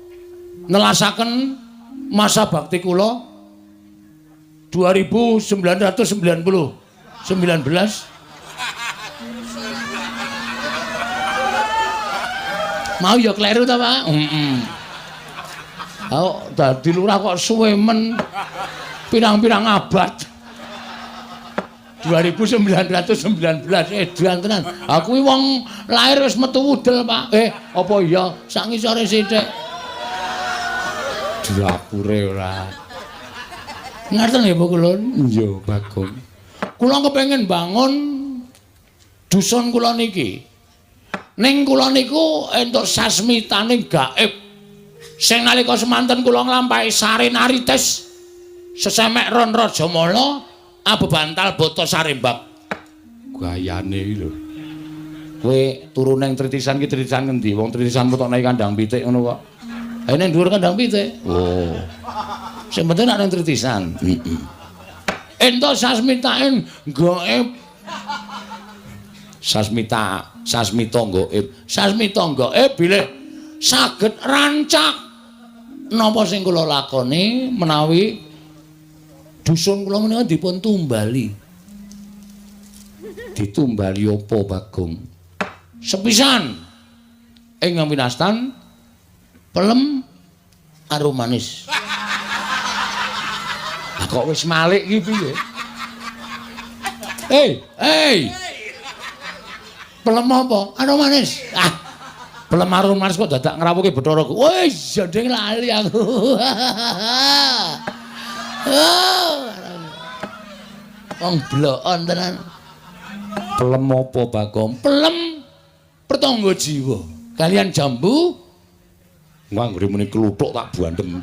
Nelasaken masa bakti kula 1919 mau ya kleru ta, Pak? Dadi lurah kok suwe men pirang-pirang abad. 2919 edan tenan. Aku kuwi wong lair wis metu wudel, Pak. Apa iya sak ngisore sithik. Dilapure ora. Ngaten nggih, Bu Kulun? Iya, Bagong. Kula kepengin bangun dusun kula niki. Ning kula niku entuk sasmitaning gaib. Sing nalika semanten kula nglampahi sare narites sesemek ron Rajamala abebantal boto sarembab. Gayane lho. Kowe turu ning tritisan ki tritisan ngendi? Wong tritisan mutokne kandang pitik ngono kok. Ning dhuwur kandang pitik. Oh. Sing penting nek ning tritisan. Entuk sasmitain gaib. Sasmita gaib. Sasmita gaib bilih saged rancak napa sing kula lakoni menawi dusun kula menika dipun tumbali. Ditumbali apa, Bagong? Sepisan ing winastan pelem karo manis. Lah kok wis malik iki piye? Pelem apa? Karo manis. Pelem karo manis kok dadak ngrawuhke Bathara Guru. Wis jendeng lali aku. Wong blokon tenan. Pelem apa, Bagong? Pelem pertangga jiwa. Kalian jambu Wah, nggone muni kluthuk tak bandem.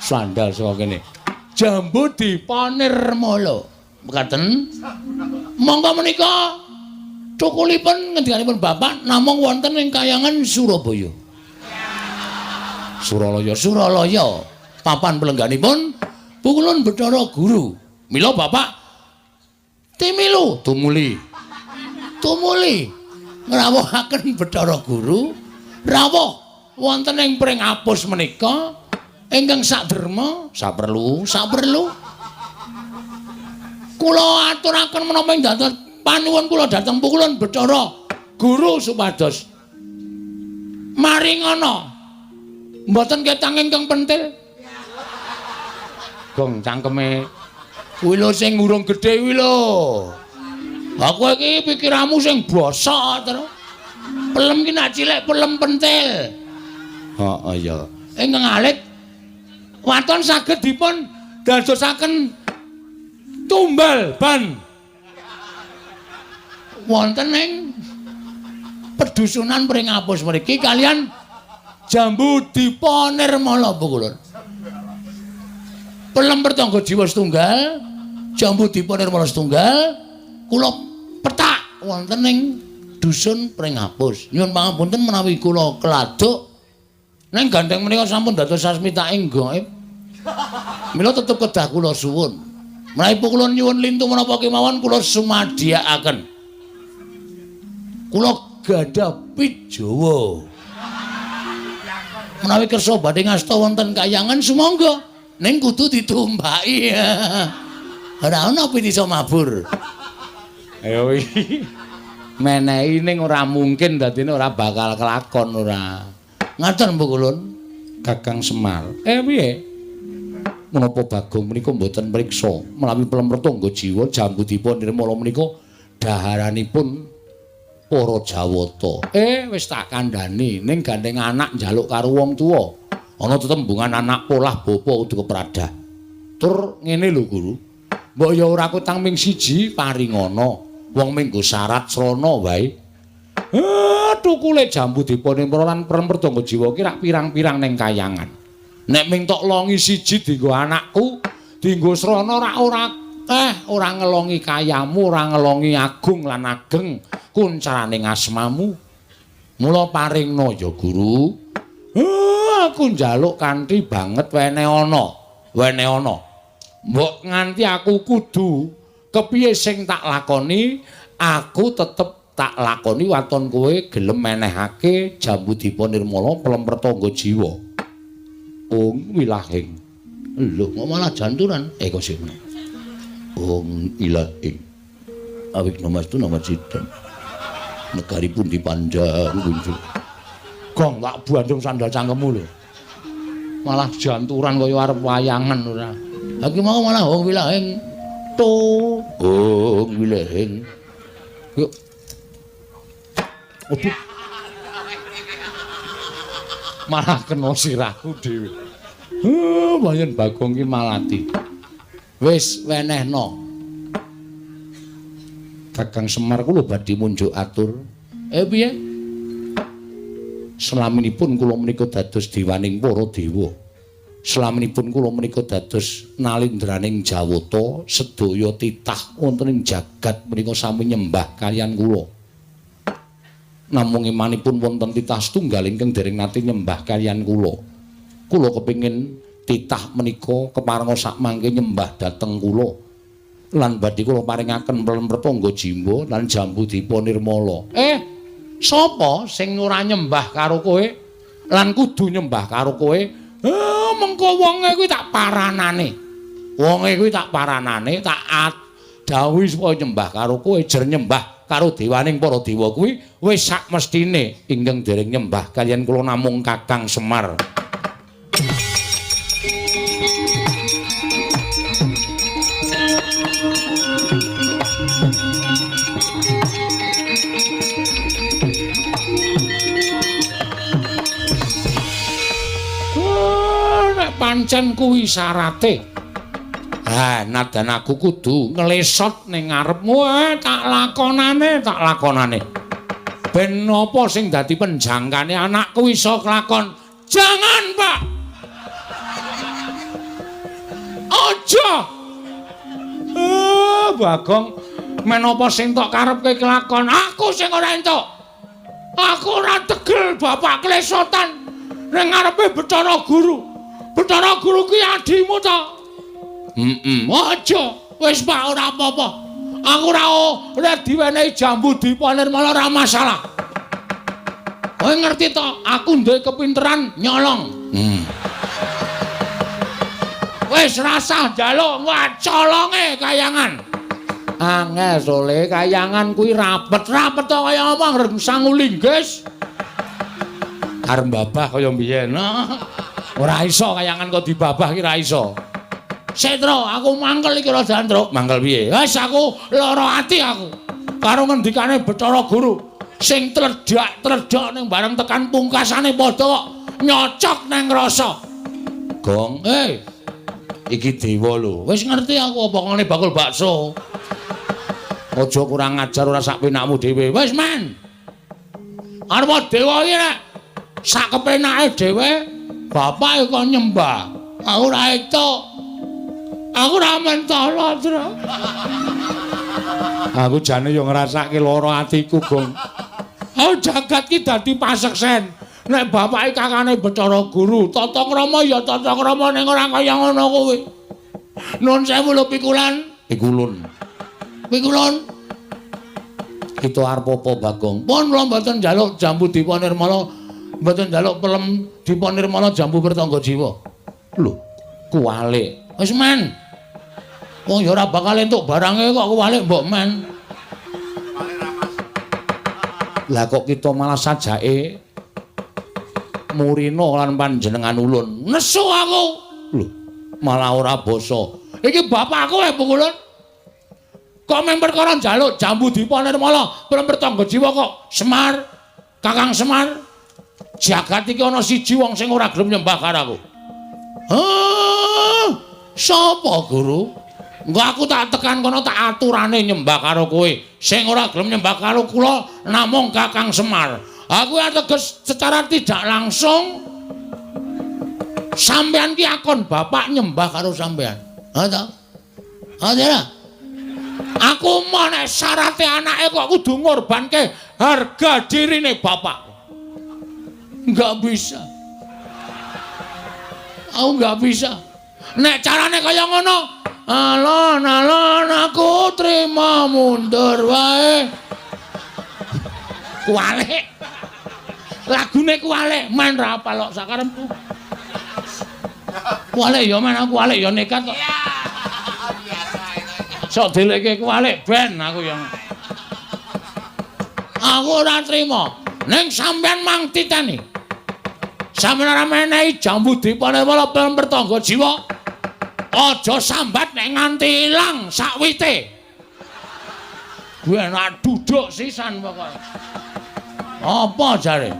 sandal saka kene. Jambu dipanirmala. Mekaten. Monggo menika cukulipun ngendikanipun Bapak namung wonten ing Kayangan Surabaya. Suralaya. Papan pelengganipun pukulun Bathara Guru. Mila Bapak tumuli ngrawuhaken Bathara Guru rawuh wonten ing pring apus menika ingkang saderma saperlu kula aturaken menapa ing dados panuwun kula dhateng pukulun Bathara Guru supados maringana mboten ketang ingkang pentil. Gong cangkeme kuwi lho sing urung gedhe kuwi lho. Lah kowe iki pikiranmu sing bosok terus. Pelem ki nak cilik pelem pentil. Heeh ya. Ingkang alit waton saged dipun dadosaken tumbal ban. Wonten ing pedusunan pring apus mriki kalian jambu dipanirmala pukulun. Pelem pertangga jiwa setunggal, jambu dipanirmala setunggal, kula petak wonten ing dusun pring apus. Nyuwun pangapunten menawi kula keladuk neng gandeng menika sampun dados sasmitaing gaib. Mila tetep kedah kula suwun. Menawi kula nyuwun lintu menapa kemawon kula sumadhyakaken. Kula gadah pijawa. Menawi kersa badhe ngasta wonten Kayangan sumangga ning kudu ditumbaki. Ora ana pitisa mabur. Ayo iki. Menehi ning ora mungkin dadine ora bakal kelakon ora. Ngaten Bu Kulun. Kakang Semar. Piye? Menapa Bagong menika mboten mriksa menawi Pelempertangga Jiwa jambudipun nirmala menika daharanipun para Jawata. Wis tak kandhani ning gandeng anak njaluk karo wong tuwa. Ana tetembungan anak polah bapa kudu kepradah. Tur ngene lho Guru. Mbok ya ora kutang ming siji paringana. Wong minggo syarat srana wae. Tukule jambudipun nirmala lan Pelempertangga Jiwa ki rak pirang-pirang ning kayangan. Nek ming tok longi siji dienggo anakku, dienggo srana ora ngelongi kayamu, ora ngelongi agung lan ageng kuncaraning asmamu. Mula paringna ya Guru. Aku njaluk kanthi banget wene ana. Mbok nganti aku kudu kepiye sing tak lakoni, aku tetep tak lakoni waton kowe gelem menehake jambudipun nirmala Pelempertangga Jiwa. Ong wilahing. Lho, kok malah janturan? Kok sik meneh. Ong wilahing. Awik namastu nama sidang. Negaripun dipandang kunjung. Gong tak bandung sandal cangkemmu lho. Malah janturan kaya arep wayangan ora. Ha iki mau malah ong wilahing. Ong wilahing. Yuk. Opo? Malah kena sirahku dhewe. Pancen Bagong ki malati. Wis wenehna. Kakang Semar kula badhe munjuk atur. Piye? Selaminipun kula menika dados dewaning para dewa. Selaminipun kula menika dados nalindraning Jawata, sedaya titah wonten ing jagat menika sami nyembah kaliyan kula. Namung imanipun wonten titah setunggal ingkang dereng nate nyembah kaliyan kula. Kula kepingin titah menika keparenga sak mangke nyembah dhateng kula. Lan badhe kula paringaken Pelempertangga Jiwa lan jambudipun nirmala. Sapa sing ora nyembah karo kowe lan kudu nyembah karo kowe? Mengko wonge kuwi tak paranane. Tak dawuhi supaya nyembah karo kowe, jer nyembah karo dewaning para dewa kuwi wis sak mestine ingkang dereng nyembah kaliyan kula namung Kakang Semar. Nek pancen kuwi syarate. Nadan aku kudu nglesot ning ngarepmu, tak lakonane. Ben napa sing dadi penjangkane anakku iso kelakon? Jangan, Pak. Aja. Bagong, menapa sing tok karepke kelakon? Aku sing ora entuk. Aku ora tegel bapak klesotan ning ngarepe Bathara Guru. Bathara Guru kuwi adimu to? Aja. Wis Pak ora apa-apa. Aku ora diwenehi jambudipun nirmala ora masalah. Kowe ngerti to, aku duwe kepinteran nyolong. Wis rasah njaluk colonge kayangan. Angel sole kayangan kuwi rapet-rapet to kaya apa ngreng sangu linggis. Arep babah kaya mbiyen. Ora iso kayangan kok dibabah ki ora iso. Setro, aku mangkel iki Raja Andruk. Mangkel piye? Wis aku lara ati aku. Karo ngendikane Bathara Guru sing tledhak ning bareng tekan pungkasane padha kok nyocok nang rasa. Gong, iki dewa lho. Wis ngerti aku apa ngene bakul bakso. Aja kurang ajar ora sak penakmu dhewe. Wis men. Arep dewa iki nek sak kepenake dhewe bapake kok nyembah. Aku ora entuk. Aku ora mentolo, Tru. Aku jane yo ngrasake lara atiku, Gong. Jagat ki dadi paseksen. Nek bapake kakane Bathara Guru, tata krama ya tata krama ning ora kaya ngono kuwi. Nuwun sewu lho Pikulan. Pikulun. Kita arep apa, Bagong? Pun kula mboten njaluk jambu dipunirmala, mboten njaluk pelem dipunirmala jambu Pertangga Jiwa. Lho, kuwalik. Wis men. Wong ya ora bakal entuk barange kok kuwalik mbok men. Lah kok kita malah sajake murina lan panjenengan ulun. Nesu aku. Lho, malah ora basa. Iki bapakku Ulun. Kok mung perkara njaluk jambu dipa nirmala, pelemper tangga jiwa kok Semar, Kakang Semar. Jagat iki ana siji wong sing ora gelem nyembah karo aku. Sapa, Guru? Engko aku tak tekan kono tak aturane nyembah karo kowe. Sing ora gelem nyembah karo kula namung Kakang Semar. Aku ateges secara tidak langsung sampean ki akon bapak nyembah karo sampean. Ha ta? Ha ta? Aku mau nek syarate anake kok kudu ngorbanke harga dirine bapak. Enggak bisa. Aku enggak bisa. Nek carane kaya ngono, alon-alon aku terima mundur wae. Kualik. Lagune kualik, main ra apal kok sakarepku. Kualik ya men aku kualik ya nekat kok. Sok dileke kualik ben aku yang. Aku ora trima. Ning sampean mang titeni. Sampeyan ora menehi jambu dipane wala pelemper tangga jiwa. Aja sambat nek nganti ilang sakwite. Kuwi enak duduk sisan pokoke. Apa jare?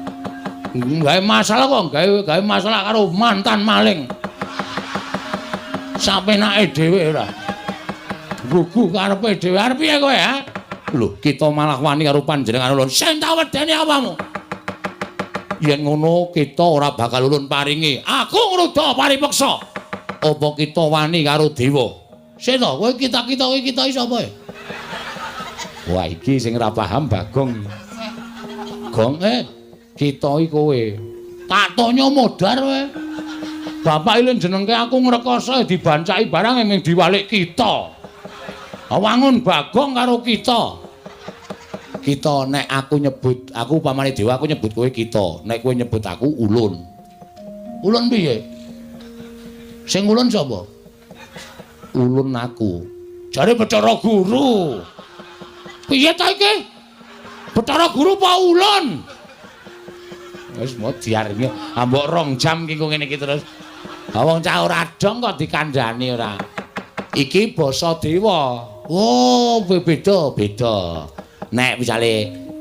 Gawe masalah kok, gawe masalah karo mantan maling. Sampenake dhewe ora. Gugu karepe dhewe arep piye kowe ha? Lho, kita malah wani karo panjenengan ulun. Sing tak wedeni apamu? Yen ngono kita ora bakal ulun paringi. Aku ngruda paripeksa. Apa kita wani karo dewa? Sik to, kowe kita-kita kowe kita sapa ya? Wah, iki sing ora paham Bagong. Gong Kita iki kowe. Tak tanya modar kowe. Bapak ilin jenengke aku ngrekoso dibancaki barang ing diwalik kita. Wangun Bagong karo kita. Kita nek aku nyebut, aku upamane dewa aku nyebut kowe kita. Nek kowe nyebut aku ulun. Ulun piye? Sing ulun sapa? Ulun aku. Jare Bathara Guru. Piye ta iki? Bathara Guru apa ulun? Wis mau diaringe ambok 2 jam ki kok ngene iki terus. Ha wong cah ora dong kok dikandhani ora. Iki basa dewa. Oh, beda. Nek misale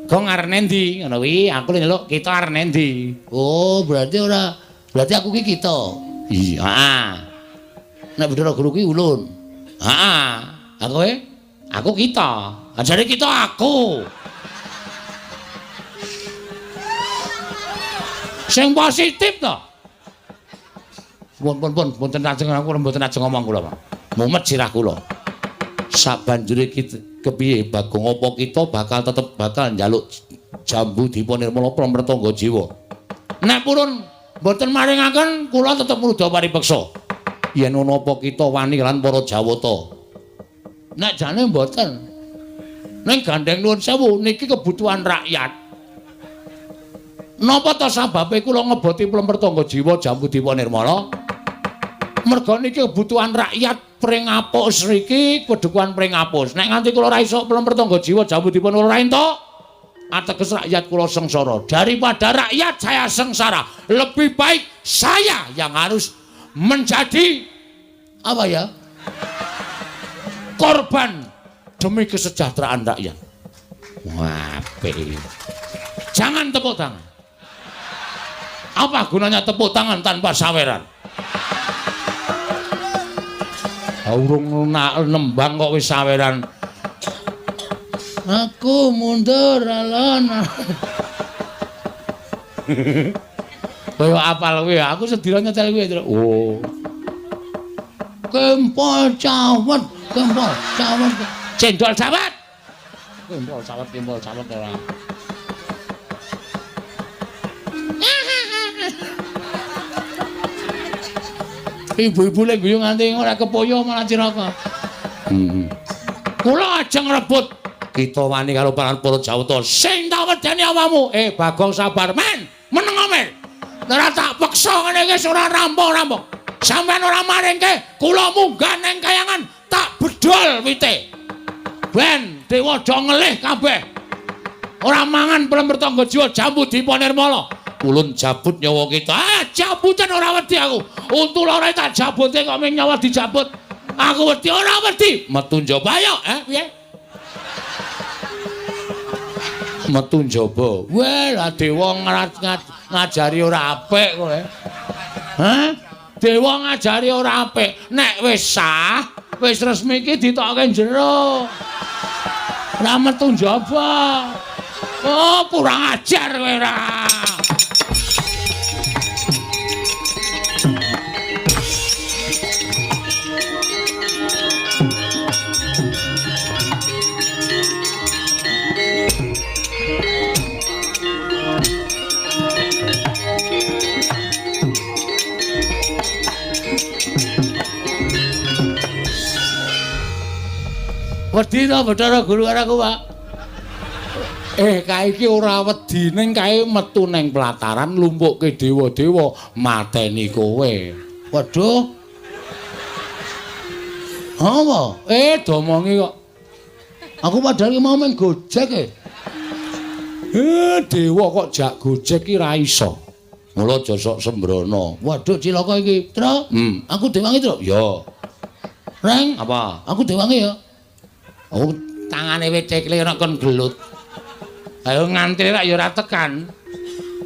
Gong arep endi ngono kuwi aku nyeluk kita arep endi. Oh, berarti aku ki kita. Iya, heeh. Nek Bathara Guru ki ulun. Heeh. Aku kita. Ajare kita aku. Sing positif to. Mboten ajeng aku mboten ajeng ngomong kula, Pak. Mumet sirah kula. Sabanjure kepiye Bagong apa kita tetep bakal njaluk jambu dipun nirmala pelemper tangga jiwa. Nek purun mboten maringaken kula tetep mrudha paripeksa. Yen ana apa kita wani lan para Jawata. Nek jane mboten. Ning gandeng nuwun sewu niki kebutuhan rakyat. Napa to sababe kula ngeboti pelemper tangga jiwa jambu dipun nirmala? Merga niki kebutuhan rakyat pring apus riki kedukuhan pring apus. Nek nganti kula ora iso pelemper tangga jiwa jambu dipun ora entuk, ateges rakyat kula sengsara. Daripada rakyat saya sengsara, lebih baik saya yang harus menjadi apa ya? Korban demi kesejahteraan rakyat. Wah, Jangan tepuk tangan. Apa gunanya tepuk tangan tanpa saweran? Urung nembang kok wis saweran. Aku mundur alon. Kaya apal kuwi, aku sedira nyetel kuwi. Oh. Kempol cawet. Cendol cawet. Kempol cawet ora. Ibu-ibu lek guyu nganti ora kepoyo malah ciraka. Kula ajeng rebut kita wani karo para Jawata. Sing tak wedeni awakmu. Bagong sabar men, meneng men. Ora tak peksa ngene iki ora rampung-rampung. Sampeyan ora maringke, kula munggah neng kayangan tak bedol wite. Ben dewa do ngelih kabeh. Ora mangan pelember tangga jiwa jambu dipa nirmala. Ulun jabut nyawa kita. Jabutan ora wedi aku. Untu lara tak jabute kok ming nyawa dijabut. Aku wedi ora wedi. Metu njaba ayo, piye? Metu njaba. Weh, lah dewa ngajari ora apik kowe. Hah? Dewa ngajari ora apik. Nek wis sah, wis resmi iki ditokke jero. Ora metu njaba. Oh, kurang ajar kowe ora. Wedi to Bathara Guru karo aku, Pak. Kae iki ora wedi ning kae metu ning pelataran lumpukke dewa-dewa mateni kowe. Waduh. Apa? Domongi kok. Aku padahal mau meng gojek dewa kok jak gojek ki ra iso. Mula aja sok sembrono. Waduh cilaka iki, Tru. Aku dewangi, Tru. Ya. Reng, apa? Aku dewangi ya. Oh, tangane wis cekle ora kon gelut. Ayo ngantri rak ya ora tekan.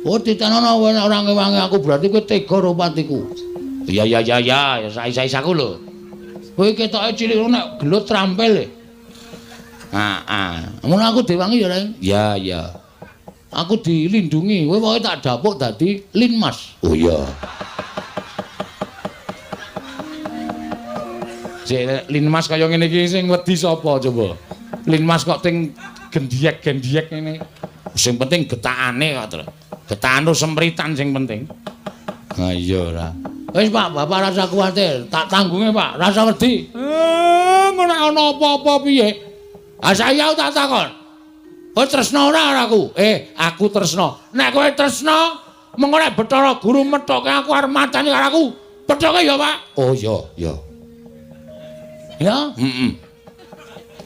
Oh, ditanono ora ngewangi aku berarti kowe tega rupatiku. Ya sae-saesaku lho. Kowe ketoke cilik nek gelut trampil. Ngono aku diwangi ya, Reng? Ya. Aku dilindungi, kowe pokoke tak dapuk dadi linmas. Oh iya. Linmas kaya ngene iki sing wedi sapa coba? Linmas kok ting gendiek-gendiek ngene. Sing penting getakane kok, Tru. Getakan sempritan sing penting. Ha iya ora. Wis Pak, Bapak rasa kuwatir, tak tanggunge Pak, rasa wedi. Ngono ana apa-apa piye? Saya tak takon. Kowe tresno ora aku? Aku tresno. Nek kowe tresno, mengko nek Bathara Guru methoke aku arep matani karo aku. Pethoke ya, Pak? Oh iya. Ya?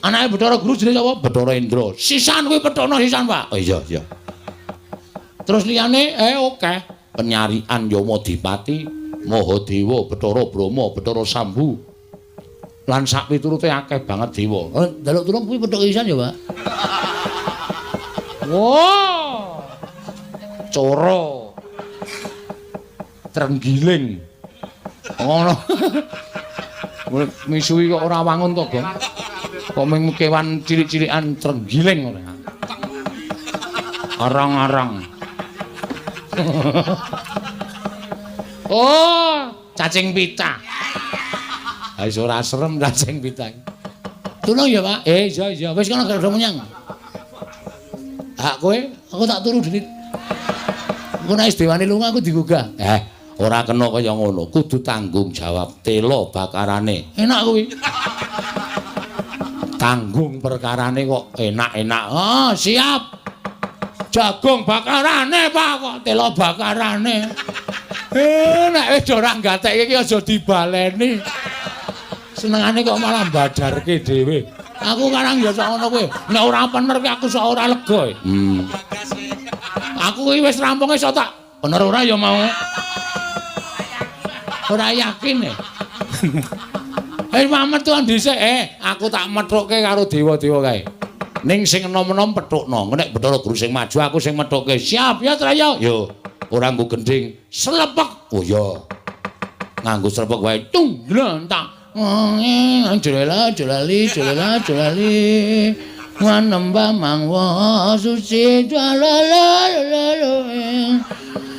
Anake Bathara Guru jenenge sapa? Bathara Indra. Sisan kuwi pethono sisan, Pak. Oh iya. Terus liyane oke. Penyarian Yamadipati, Mahadewa, Bathara Brahma, Bathara Sambu. Lan sak piturute akeh banget dewa. Njaluk tulung kuwi pethoke sisan ya, Pak? Wow. Coro. Trenggiling. Ngono. Misuwi kok ora wangun to, Gong. Kok mung kewan cilik-cilikan trenggiling ngono. Arang-arang. Oh, cacing pita. Ha iso ora serem cacing pita. Tulung ya, Pak? Iya. Wis kono gara menyang. Hak kowe, aku tak turu dhewe. Engko nek Dewani lunga aku digugah. Ora kena kaya ngono, kudu tanggung jawab tela bakarane. Enak kuwi. Tanggung perkarane kok enak-enak. Oh, siap. Jagung bakarane, Pak, kok tela bakarane. Nek wis ora gatekke iki aja dibaleni. Senengane kok malah badarke dhewe. Aku karang ya sak ngono kowe. Nek ora bener ki aku sak ora lega. Aku iki wis rampunge iso tak bener ora ya mau. Ora yakin Mamet tuan dhisik aku tak methukke karo dewa-dewa kae. Ning sing enom-enom pethukno. Nek Bathara Guru sing maju aku sing methukke. Siap ya, Traya? Yo. Ora nggo gending, slepek. Oh iya. Nganggo slepek wae. Tung, dlentak. Jolali manembah mangwa suci jalalala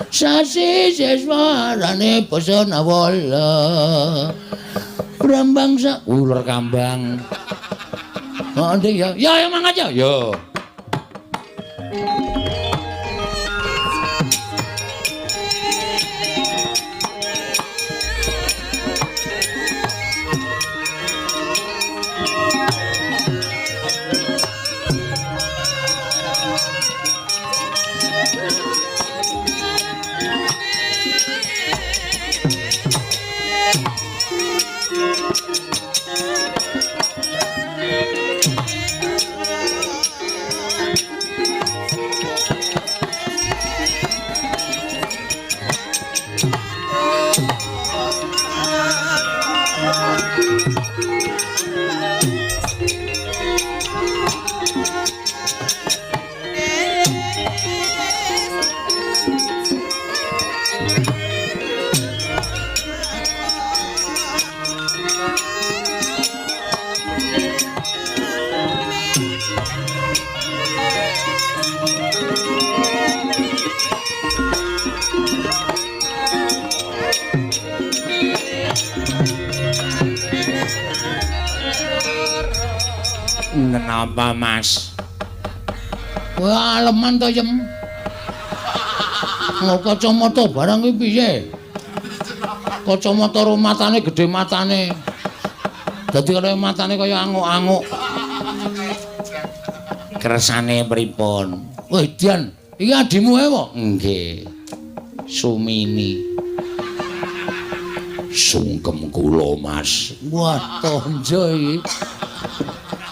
sasi seswarane pesona wala brambang sa ular kambang ya emang aja yo. Apa, Mas? Kowe aleman to, Yem? Nggo kacamata barang iki piye? Kacamata matane gedhe matane. Dadi kaya matane kaya anguk-anguk. Kersane pripun? Woi, Dian, iki adimu ae apa? Nggih. Sumini. Sungkem kula, Mas. Wah, tonjo iki.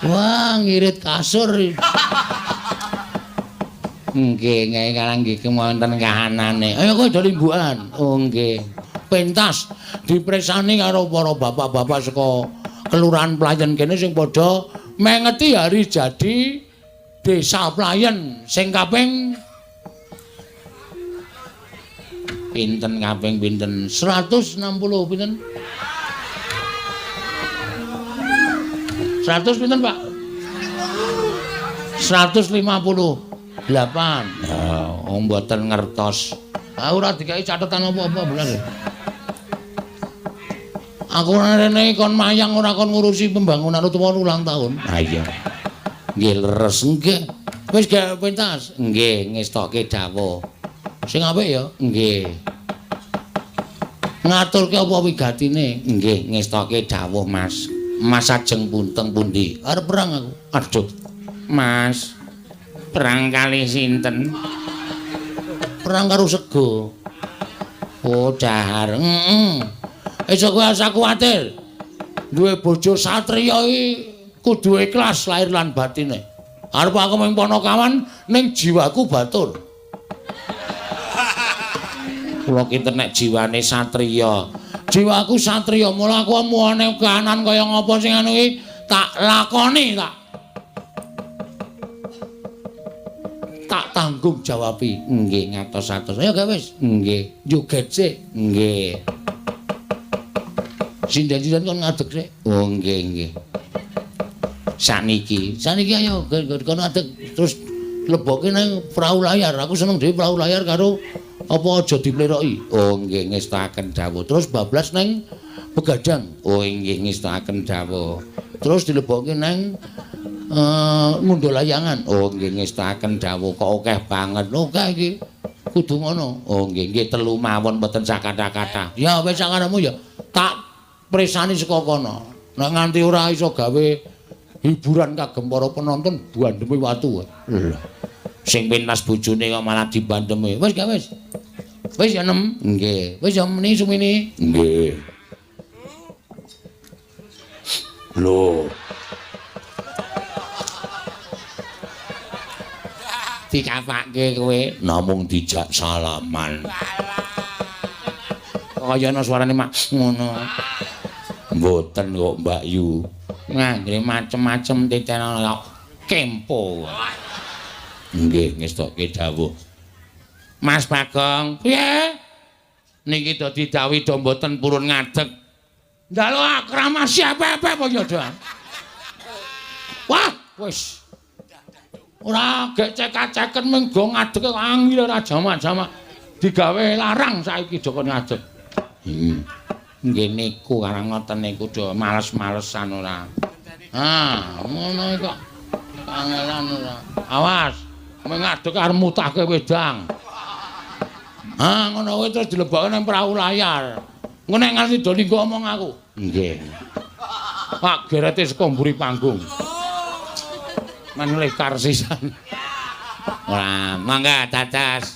Wah, ngirit kasur. Nggih, nggih karang nggih wonten kahanane. Ayo kowe do limbukan. Oh, nggih. Pentas dipresani karo para bapak-bapak saka kelurahan Playen kene sing padha mengeti hari jadi Desa Playen sing kaping Pinten kaping pinten? 160 pinten? 100 pinten, Pak? 158. Oh, mboten ngertos. Ora dikai catetan apa-apa bener. Aku rene kon mayang ora kon ngurusi pembangunan utawa ulang tahun. Ha iya. Nggih leres nggih. Wis gawe pentas. Nggih, ngestokke dawuh. Sing apik ya. Nggih. Ngaturke apa wigatine? Nggih, ngestokke dawuh, Mas. Mas ajeng punteng pundi? Arep perang aku. Aduh. Mas. Perang kali sinten? Perang karo sego. Oh, dahar. Esuk kowe asa kuwatir. Duwe bojo satriya iki kudu ikhlas lahir lan batine. Arep aku mung ponokawan ning jiwaku batur. Kula kinten nek jiwane satriya. Jiwaku satriya, mula aku muane kahanan kaya ngapa sing anu iki tak lakoni tak tanggung jawabi. Nggih, ngatos-atos. Ya gak wis. Nggih. Joget sik. Nggih. Sinden-sinden kon ngadeg sik. Oh, nggih, nggih. Saniki ayo kon ngadeg terus leboke nang perahu layar. Aku seneng dhewe perahu layar karo apa aja dipleroki. Oh, nggih ngestaken dawuh. Terus bablas nang begadang. Oh, nggih ngestaken dawuh. Terus dileboke nang ngundul layangan. Oh, nggih ngestaken dawuh. Kok akeh banget. Akeh iki. Kudu ngono. Oh, nggih telu mawon mboten sakata-kata. Ya wis sakaramu ya. Tak presani saka kono. Nek nganti ora iso gawe hiburan kagem para penonton bandeme watu. Lho. Sing pentas bojone kok malah dibandemi. Wis gak wis. Wis ya nem. Nggih. Wis ya meni sumini. Nggih. Lho. Dikapake kowe namung dijak salaman. Kaya ana suarane mak ngono. Mboten kok Mbak Yu. Ngangge macem-macem titeno kempo. Nggih, ngestokke dawuh. Mas Bagong, piye? Niki dadi dawi do mboten purun ngadeg. Ndalu akrama siapa-apa apa ya, Dang? Wah, wis. Ora gek cekak-ceken menggo ngadeg angil ora jamak-jamak. Digawe larang saiki Joko ngadeg. Nggih niku karang ngoten niku do males-malesan ora. Ngono kok. Kangelan ora. Awas, mengadeg arep mutahke wedang. Ngono kuwi terus dilebokke nang perahu layar. Engko nek nganti do linggo omong aku. Nggih. Pak gerete saka mburi panggung. Manulih karsisan. Ora, mangga dadas.